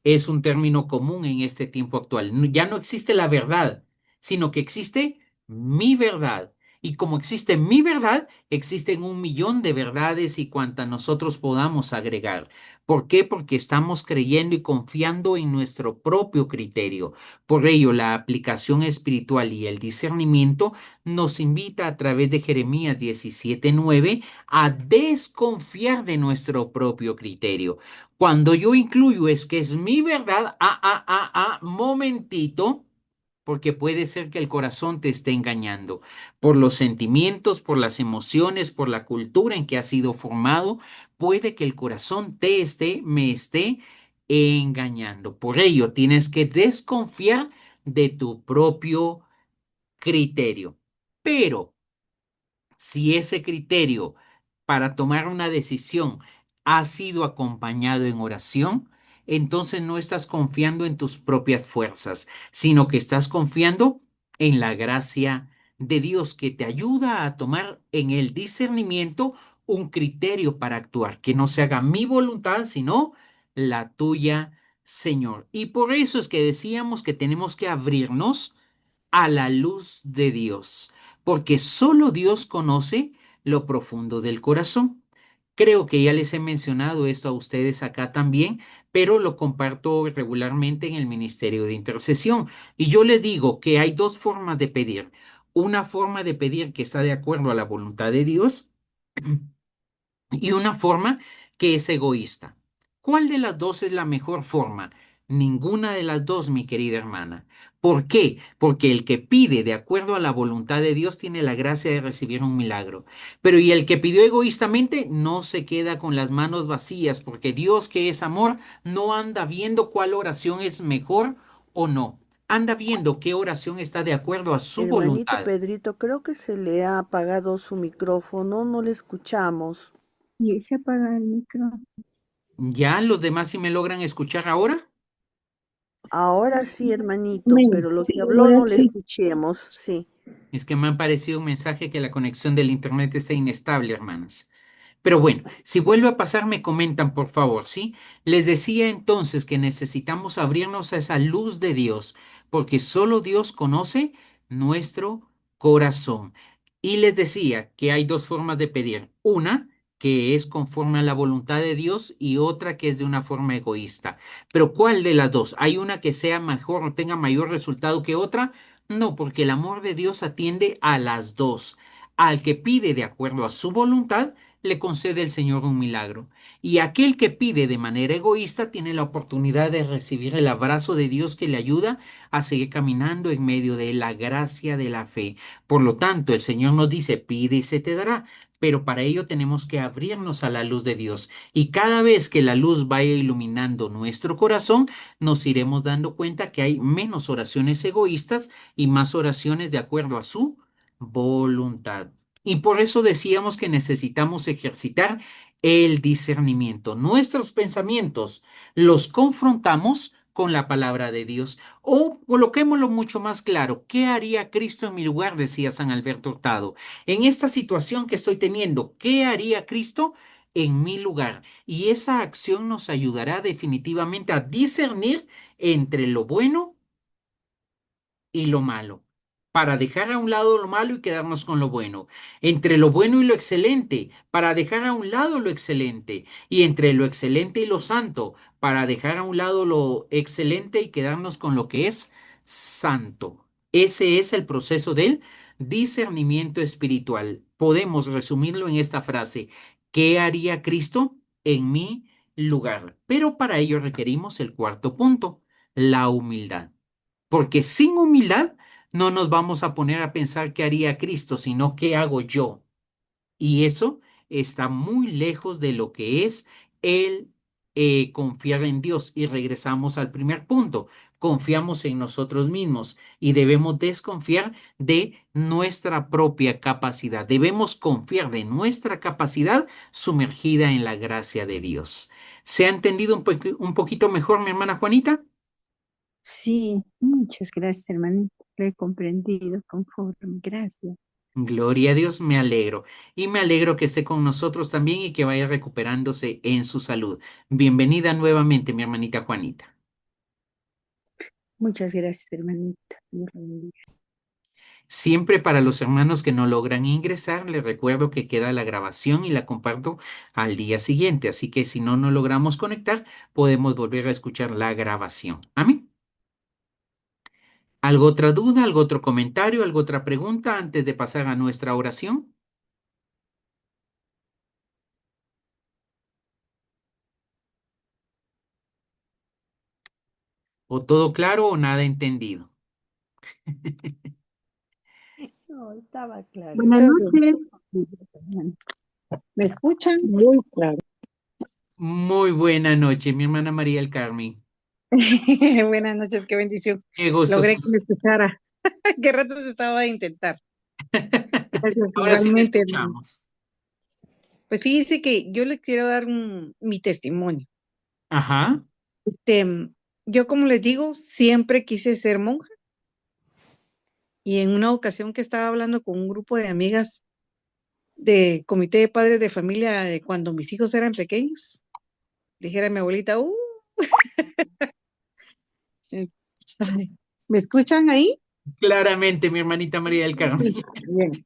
es un término común en este tiempo actual. Ya no existe la verdad, sino que existe mi verdad. Y como existe mi verdad, existen un millón de verdades y cuantas nosotros podamos agregar. ¿Por qué? Porque estamos creyendo y confiando en nuestro propio criterio. Por ello, la aplicación espiritual y el discernimiento nos invita a través de Jeremías 17:9 a desconfiar de nuestro propio criterio. Cuando yo incluyo es que es mi verdad, momentito, porque puede ser que el corazón te esté engañando por los sentimientos, por las emociones, por la cultura en que ha sido formado, puede que el corazón me esté engañando. Por ello, tienes que desconfiar de tu propio criterio. Pero si ese criterio para tomar una decisión ha sido acompañado en oración, entonces no estás confiando en tus propias fuerzas, sino que estás confiando en la gracia de Dios que te ayuda a tomar en el discernimiento un criterio para actuar, que no se haga mi voluntad, sino la tuya, Señor. Y por eso es que decíamos que tenemos que abrirnos a la luz de Dios, porque solo Dios conoce lo profundo del corazón. Creo que ya les he mencionado esto a ustedes acá también, pero lo comparto regularmente en el Ministerio de Intercesión. Y yo les digo que hay dos formas de pedir. Una forma de pedir que está de acuerdo a la voluntad de Dios y una forma que es egoísta. ¿Cuál de las dos es la mejor forma? Ninguna de las dos, mi querida hermana. ¿Por qué? Porque el que pide de acuerdo a la voluntad de Dios tiene la gracia de recibir un milagro. Pero y el que pidió egoístamente no se queda con las manos vacías, porque Dios, que es amor, no anda viendo cuál oración es mejor o no. Anda viendo qué oración está de acuerdo a su Hermanito voluntad. Pedrito, creo que se le ha apagado su micrófono, no le escuchamos. Y se apaga el micro. ¿Ya los demás si me logran escuchar ahora? Ahora sí, hermanito, Amén. pero lo Sí, que habló ahora no le sí. escuchemos, sí. Es que me ha parecido un mensaje que la conexión del internet está inestable, hermanas. Pero bueno, si vuelve a pasar, me comentan, por favor, ¿sí? Les decía entonces que necesitamos abrirnos a esa luz de Dios, porque solo Dios conoce nuestro corazón. Y les decía que hay dos formas de pedir. Una que es conforme a la voluntad de Dios y otra que es de una forma egoísta. Pero ¿cuál de las dos? ¿Hay una que sea mejor o tenga mayor resultado que otra? No, porque el amor de Dios atiende a las dos, Al que pide de acuerdo a su voluntad, le concede el Señor un milagro. Y aquel que pide de manera egoísta tiene la oportunidad de recibir el abrazo de Dios que le ayuda a seguir caminando en medio de la gracia de la fe. Por lo tanto, el Señor nos dice, pide y se te dará. Pero para ello tenemos que abrirnos a la luz de Dios. Y cada vez que la luz vaya iluminando nuestro corazón, nos iremos dando cuenta que hay menos oraciones egoístas y más oraciones de acuerdo a su voluntad. Y por eso decíamos que necesitamos ejercitar el discernimiento. Nuestros pensamientos los confrontamos con la palabra de Dios. O coloquémoslo mucho más claro, ¿qué haría Cristo en mi lugar? Decía San Alberto Hurtado. En esta situación que estoy teniendo, ¿qué haría Cristo en mi lugar? Y esa acción nos ayudará definitivamente a discernir entre lo bueno y lo malo, para dejar a un lado lo malo y quedarnos con lo bueno, entre lo bueno y lo excelente, para dejar a un lado lo excelente, y entre lo excelente y lo santo, para dejar a un lado lo excelente y quedarnos con lo que es santo. Ese es el proceso del discernimiento espiritual. Podemos resumirlo en esta frase: ¿qué haría Cristo en mi lugar? Pero para ello requerimos el cuarto punto, la humildad. Porque sin humildad no nos vamos a poner a pensar qué haría Cristo, sino qué hago yo. Y eso está muy lejos de lo que es el confiar en Dios. Y regresamos al primer punto. Confiamos en nosotros mismos y debemos desconfiar de nuestra propia capacidad. Debemos confiar de nuestra capacidad sumergida en la gracia de Dios. ¿Se ha entendido un poquito mejor, mi hermana Juanita? Sí, muchas gracias, hermanito. Lo he comprendido conforme. Gracias. Gloria a Dios, me alegro. Y me alegro que esté con nosotros también y que vaya recuperándose en su salud. Bienvenida nuevamente, mi hermanita Juanita. Muchas gracias, hermanita. Dios la bendiga. Siempre para los hermanos que no logran ingresar, les recuerdo que queda la grabación y la comparto al día siguiente. Así que si no logramos conectar, podemos volver a escuchar la grabación. Amén. ¿Algo otra duda, algo otro comentario, algo otra pregunta antes de pasar a nuestra oración? ¿O todo claro o nada entendido? No, estaba Buenas clarito. noches. ¿Me escuchan? Muy claro. Muy buena noche, mi hermana María del Carmen. Buenas noches, qué bendición. Qué gozo. Logré que me escuchara. Qué rato se estaba de intentar. Gracias, Ahora sí le igualmente, hermano. escuchamos. Pues fíjese que yo les quiero dar mi testimonio. Ajá. Yo, como les digo, siempre quise ser monja. Y en una ocasión que estaba hablando con un grupo de amigas de comité de padres de familia de cuando mis hijos eran pequeños, dijera mi abuelita, eh, ay, ¿me escuchan ahí? Claramente, mi hermanita María del Carmen. Sí, bien.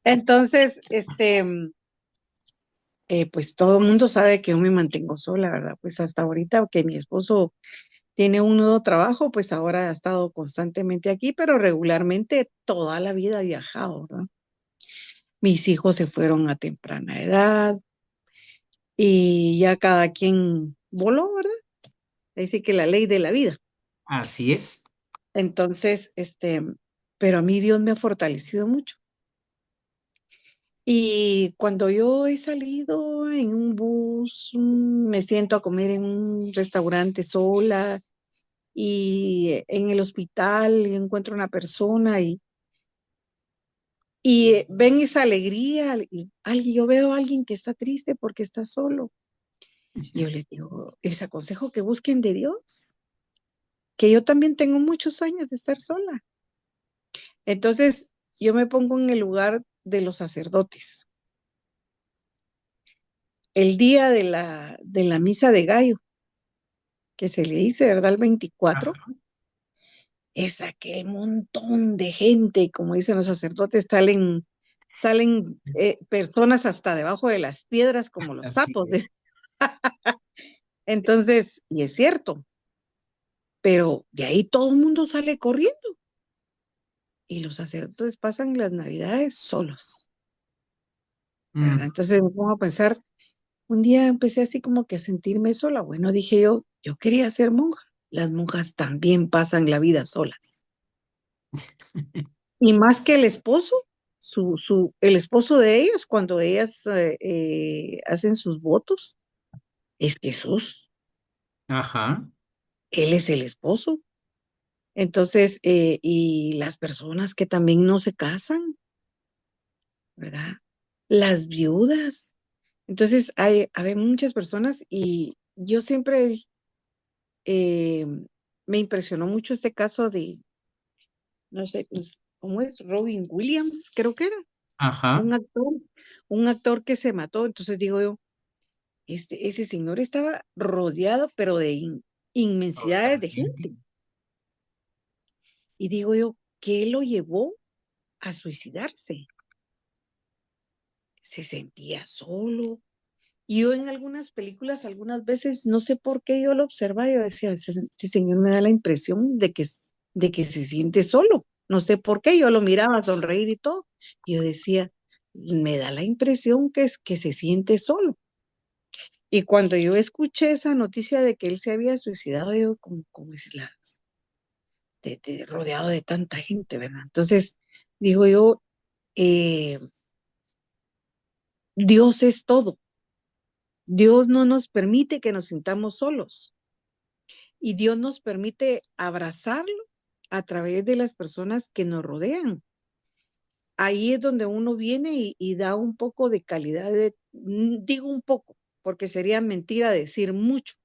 Entonces, pues todo el mundo sabe que yo me mantengo sola, ¿verdad? Pues hasta ahorita que mi esposo tiene un nuevo trabajo, pues ahora ha estado constantemente aquí, pero regularmente toda la vida ha viajado, ¿verdad? Mis hijos se fueron a temprana edad y ya cada quien voló, ¿verdad? Dice que la ley de la vida. Así es. Entonces, pero a mí Dios me ha fortalecido mucho. Y cuando yo he salido en un bus, me siento a comer en un restaurante sola y en el hospital encuentro una persona y ven esa alegría y yo veo a alguien que está triste porque está solo. Yo les digo, les aconsejo que busquen de Dios, que yo también tengo muchos años de estar sola. Entonces, yo me pongo en el lugar de los sacerdotes. El día de la misa de gallo, que se le dice, ¿verdad? El 24, Ajá. es aquel montón de gente, como dicen los sacerdotes, salen personas hasta debajo de las piedras como los Así sapos. es. Entonces, y es cierto, pero de ahí todo el mundo sale corriendo y los sacerdotes pasan las navidades solos. ¿verdad? Entonces me pongo a pensar, un día empecé así como que a sentirme sola. Bueno, dije yo quería ser monja. Las monjas también pasan la vida solas. Y más que el esposo, el esposo de ellas, cuando ellas hacen sus votos, es Jesús. Ajá. Él es el esposo. Entonces, y las personas que también no se casan, ¿verdad? Las viudas. Entonces, hay muchas personas y yo siempre eh, me impresionó mucho este caso de, no sé, pues, ¿cómo es? Robin Williams, creo que era, Ajá. un actor, un actor que se mató. Entonces digo yo, ese señor estaba rodeado, pero de inmensidades de Totalmente. gente. Y digo yo, ¿qué lo llevó a suicidarse? Se sentía solo. Y yo en algunas películas, algunas veces, no sé por qué yo lo observaba, yo decía, este señor me da la impresión de que se siente solo. No sé por qué, yo lo miraba sonreír y todo. Y yo decía, me da la impresión que se siente solo. Y cuando yo escuché esa noticia de que él se había suicidado, digo, como es rodeado de tanta gente, ¿verdad? Entonces, digo yo, eh, Dios es todo. Dios no nos permite que nos sintamos solos. Y Dios nos permite abrazarlo a través de las personas que nos rodean. Ahí es donde uno viene y da un poco de calidad digo un poco, porque sería mentira decir mucho.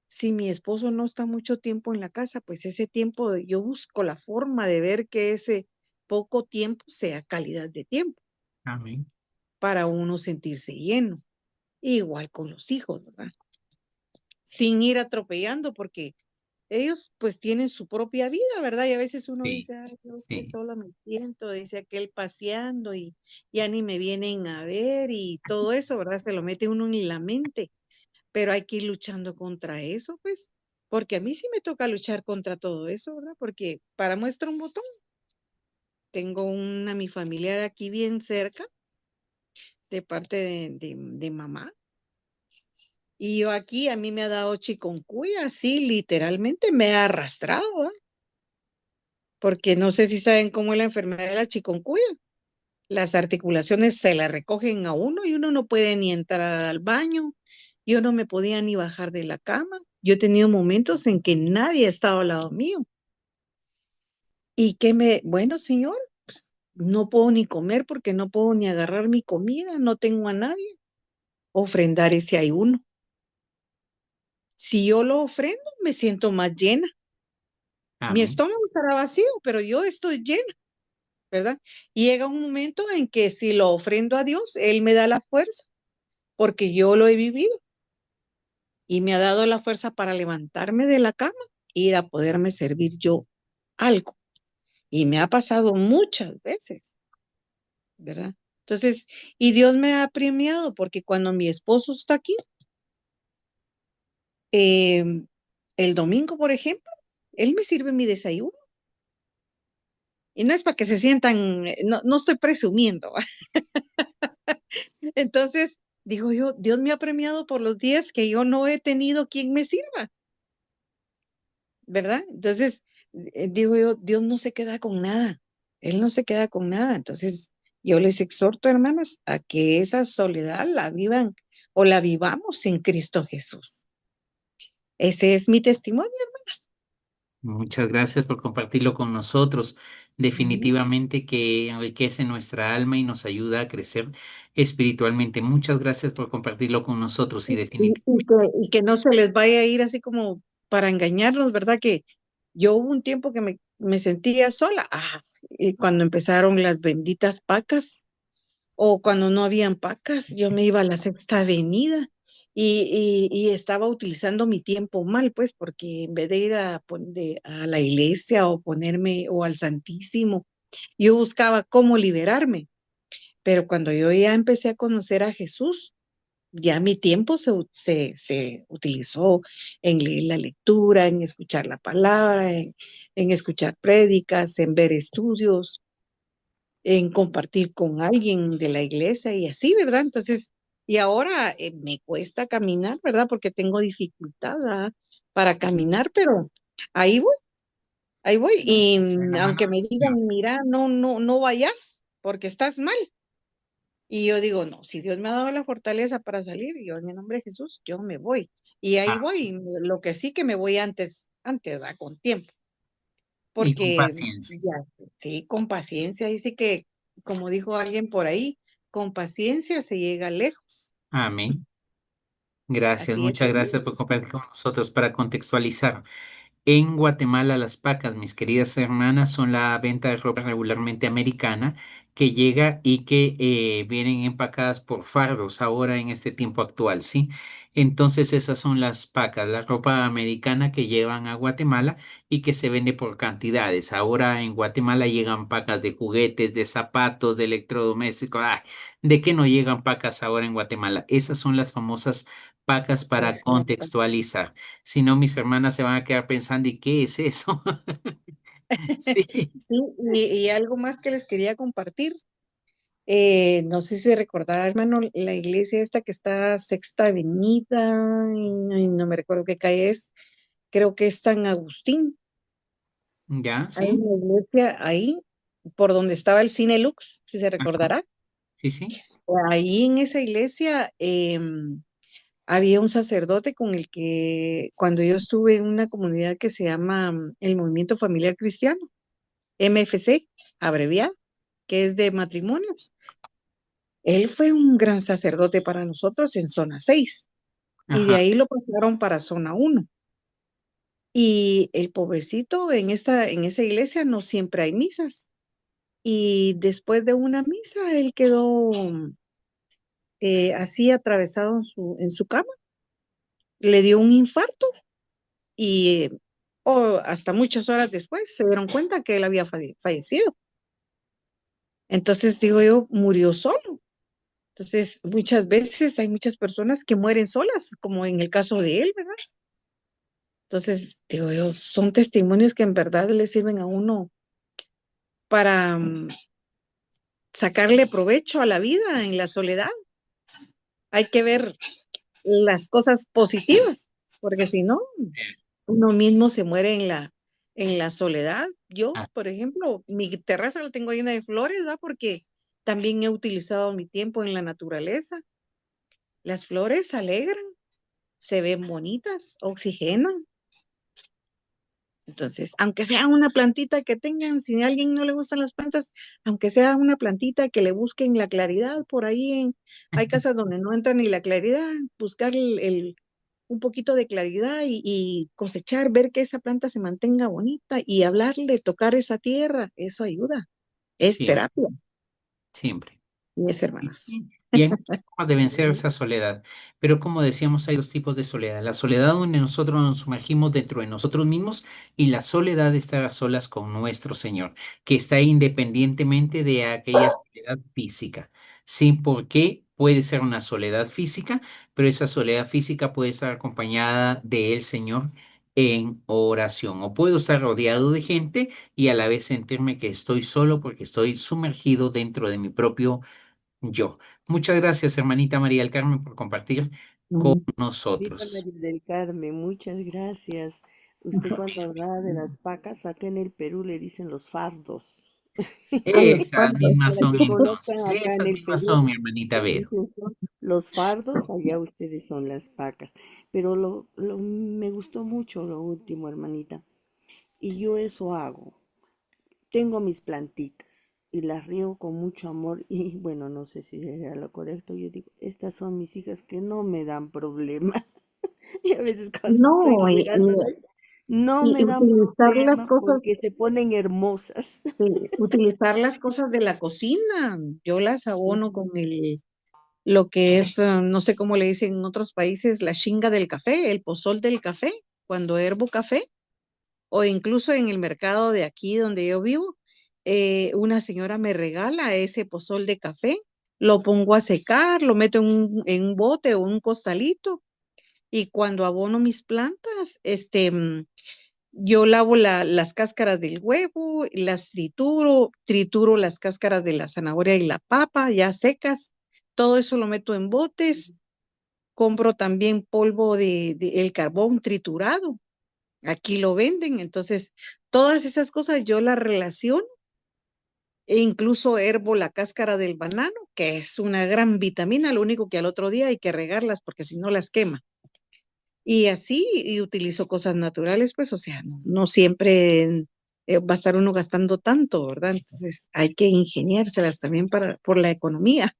Si mi esposo no está mucho tiempo en la casa, pues ese tiempo yo busco la forma de ver que ese poco tiempo sea calidad de tiempo Amén. para uno sentirse lleno. Igual con los hijos, ¿verdad? Sin ir atropellando, porque ellos pues tienen su propia vida, ¿verdad? Y a veces uno Sí, dice, ay Dios, que sí. sola me siento, dice aquel paseando y ya ni me vienen a ver y todo eso, ¿verdad? Se lo mete uno en la mente, pero hay que ir luchando contra eso, pues, porque a mí sí me toca luchar contra todo eso, ¿verdad? Porque para muestra un botón, tengo mi familiar aquí bien cerca, de parte de mamá, y yo aquí, a mí me ha dado chikungunya, sí, literalmente me ha arrastrado, ¿verdad? Porque no sé si saben cómo es la enfermedad de la chikungunya. Las articulaciones se la recogen a uno y uno no puede ni entrar al baño. Yo no me podía ni bajar de la cama. Yo he tenido momentos en que nadie estaba al lado mío. Y bueno, señor, pues, no puedo ni comer porque no puedo ni agarrar mi comida, no tengo a nadie. Ofrendar ese ayuno. Si yo lo ofrendo, me siento más llena. Mi Amén. estómago estará vacío, pero yo estoy llena. ¿Verdad? Y llega un momento en que si lo ofrendo a Dios, Él me da la fuerza, porque yo lo he vivido y me ha dado la fuerza para levantarme de la cama e ir a poderme servir yo algo. Y me ha pasado muchas veces, ¿verdad? Entonces, y Dios me ha premiado porque cuando mi esposo está aquí, eh, el domingo, por ejemplo, Él me sirve mi desayuno. Y no es para que se sientan, no estoy presumiendo. Entonces, digo yo, Dios me ha premiado por los días que yo no he tenido quien me sirva, ¿verdad? Entonces, digo yo, Dios no se queda con nada, Él no se queda con nada. Entonces, yo les exhorto, hermanas, a que esa soledad la vivan o la vivamos en Cristo Jesús. Ese es mi testimonio, hermanas. Muchas gracias por compartirlo con nosotros. Ujú. Definitivamente que enriquece nuestra alma y nos ayuda a crecer espiritualmente. Muchas gracias por compartirlo con nosotros y definitivamente. Y que no se les vaya a ir así como para engañarnos, ¿verdad? Que yo hubo un tiempo que me sentía sola, y cuando empezaron las benditas pacas, o cuando no habían pacas, yo me iba a la Sexta Avenida y estaba utilizando mi tiempo mal, pues, porque en vez de ir a la iglesia o ponerme o al Santísimo, yo buscaba cómo liberarme. Pero cuando yo ya empecé a conocer a Jesús, ya mi tiempo se utilizó en leer la lectura, en escuchar la palabra, en escuchar prédicas, en ver estudios. en compartir con alguien de la iglesia y así, ¿verdad? Entonces, y ahora me cuesta caminar, ¿verdad? Porque tengo dificultad, ¿verdad? Para caminar, pero ahí voy, ahí voy. Y En la mano aunque del me Señor. digan, mira, no vayas porque estás mal. Y yo digo, no, si Dios me ha dado la fortaleza para salir, yo en el nombre de Jesús, yo me voy. Y ahí Ah, voy. Lo que sí que me voy antes, ¿verdad? Con tiempo. y con Porque paciencia. ya, sí, con paciencia, dice que, como dijo alguien por ahí, con paciencia se llega lejos. Amén. Gracias, Así es, muchas gracias por compartir con nosotros para contextualizar. En Guatemala, las pacas, mis queridas hermanas, son la venta de ropa regularmente americana que llega y que vienen empacadas por fardos ahora en este tiempo actual, ¿sí? Entonces esas son las pacas, la ropa americana que llevan a Guatemala y que se vende por cantidades. Ahora en Guatemala llegan pacas de juguetes, de zapatos, de electrodomésticos. ¡Ay! ¿De qué no llegan pacas ahora en Guatemala? Esas son las famosas pacas para es cierto. contextualizar. Si no, mis hermanas se van a quedar pensando, ¿y qué es eso? Sí, Sí, y algo más que les quería compartir. No sé si recordará, hermano, la iglesia esta que está Sexta Avenida, ay, no me recuerdo qué calle es, creo que es San Agustín. ya, Hay sí. una iglesia ahí, por donde estaba el Cine Lux, si se Ajá, recordará. sí, sí. Ahí en esa iglesia había un sacerdote con el que cuando yo estuve en una comunidad que se llama el Movimiento Familiar Cristiano, MFC, abreviado, que es de matrimonios. Él fue un gran sacerdote para nosotros en zona 6 y de Ajá, ahí lo pasaron para zona 1. Y el pobrecito en esa iglesia no siempre hay misas. Y después de una misa, él quedó así atravesado en su cama, le dio un infarto y hasta muchas horas después se dieron cuenta que él había fallecido. Entonces, digo yo, murió solo. Entonces, muchas veces hay muchas personas que mueren solas, como en el caso de él, ¿verdad? Entonces, digo yo, son testimonios que en verdad le sirven a uno para sacarle provecho a la vida en la soledad. Hay que ver las cosas positivas, porque si no, uno mismo se muere en la soledad. Yo, ah, por ejemplo, mi terraza la tengo llena de flores, ¿va? Porque también he utilizado mi tiempo en la naturaleza. Las flores alegran, se ven bonitas, oxigenan. Entonces, aunque sea una plantita que tengan, si a alguien no le gustan las plantas, aunque sea una plantita que le busquen la claridad por ahí, hay casas donde no entra ni la claridad, buscar un poquito de claridad y cosechar, ver que esa planta se mantenga bonita y hablarle, tocar esa tierra, eso ayuda, es siempre, terapia, siempre. y es hermanos. Y hay muchas formas de vencer esa soledad, pero como decíamos, hay dos tipos de soledad. La soledad donde nosotros nos sumergimos dentro de nosotros mismos y la soledad de estar a solas con nuestro Señor, que está independientemente de aquella soledad física. Sí, porque puede ser una soledad física, pero esa soledad física puede estar acompañada del Señor en oración. O puedo estar rodeado de gente y a la vez sentirme que estoy solo porque estoy sumergido dentro de mi propio yo. Muchas gracias, hermanita María del Carmen, por compartir con Mm. Viva nosotros. María del Carmen, muchas gracias. Usted cuando hablaba de las pacas, acá en el Perú le dicen los fardos. A los Esas padres. mismas Las son que entonces, colocan acá en esas el mismas Perú, son, mi hermanita le Vero. dicen son los fardos, allá ustedes son las pacas. Pero me gustó mucho lo último, hermanita. Y yo eso hago. Tengo mis plantitas y las riego con mucho amor y bueno, no sé si era lo correcto. Yo digo, estas son mis hijas que no me dan problema. Y a veces cuando estoy No, regándolas, no me dan utilizar las problema cosas. porque se ponen hermosas. Utilizar las cosas de la cocina. Yo las abono con lo que es, no sé cómo le dicen en otros países, la chinga del café, el pozol del café, cuando hervo café, o incluso en el mercado de aquí donde yo vivo, una señora me regala ese pozol de café, lo pongo a secar, lo meto en un bote o un costalito, y cuando abono mis plantas, yo lavo las cáscaras del huevo, las trituro las cáscaras de la zanahoria y la papa ya secas. Todo eso lo meto en botes. Compro también polvo de el carbón triturado. Aquí lo venden. Entonces, todas esas cosas yo las relaciono e incluso hervo la cáscara del banano, que es una gran vitamina. Lo único que al otro día hay que regarlas porque si no las quema. Y así, y utilizo cosas naturales, pues, o sea, no siempre va a estar uno gastando tanto, ¿verdad? Entonces hay que ingeniárselas también por la economía.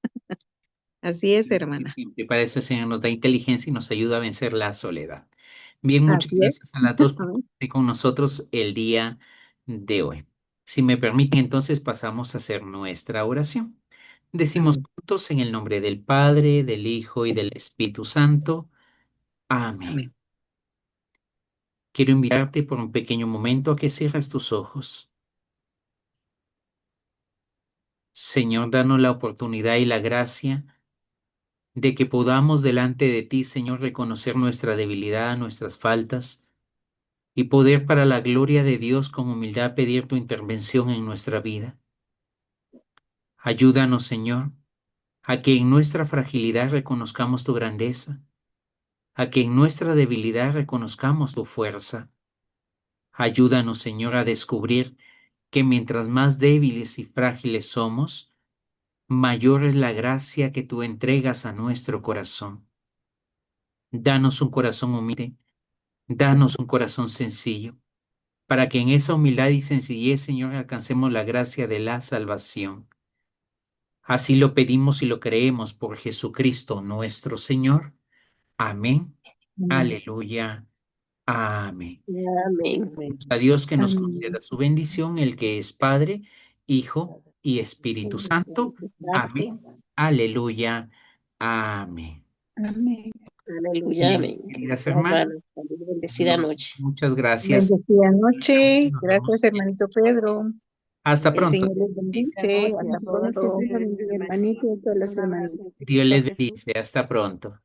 Así es, hermana. Y para eso el Señor nos da inteligencia y nos ayuda a vencer la soledad. Bien, muchas Así es. gracias a las dos por estar con nosotros el día de hoy. Si me permite, entonces pasamos a hacer nuestra oración. Decimos Amén. juntos en el nombre del Padre, del Hijo y del Espíritu Santo. Amén. Amén. Quiero invitarte por un pequeño momento a que cierres tus ojos. Señor, danos la oportunidad y la gracia de que podamos delante de ti, Señor, reconocer nuestra debilidad, nuestras faltas y poder para la gloria de Dios con humildad pedir tu intervención en nuestra vida. Ayúdanos, Señor, a que en nuestra fragilidad reconozcamos tu grandeza, a que en nuestra debilidad reconozcamos tu fuerza. Ayúdanos, Señor, a descubrir que mientras más débiles y frágiles somos, mayor es la gracia que tú entregas a nuestro corazón. Danos un corazón humilde, danos un corazón sencillo, para que en esa humildad y sencillez, Señor, alcancemos la gracia de la salvación. Así lo pedimos y lo creemos por Jesucristo nuestro Señor. Amén. Aleluya. Amén. Amén. A Dios que nos Amén. conceda su bendición, el que es Padre, Hijo y Espíritu Santo. Exacto. Amén. Aleluya. Amén. Amén. Aleluya, Bien, amén. queridas hermanas, Hermano, bendecida noche. muchas gracias. Bendecida noche. Nos Gracias, vemos. hermanito Pedro. Hasta El pronto. Señor les bendice. Gracias Hasta a todos Gracias, pronto. ustedes, hermano, mi hermanito y a todas las Un hermanitas. abrazo. Dios Que les Jesús bendice. Hasta pronto.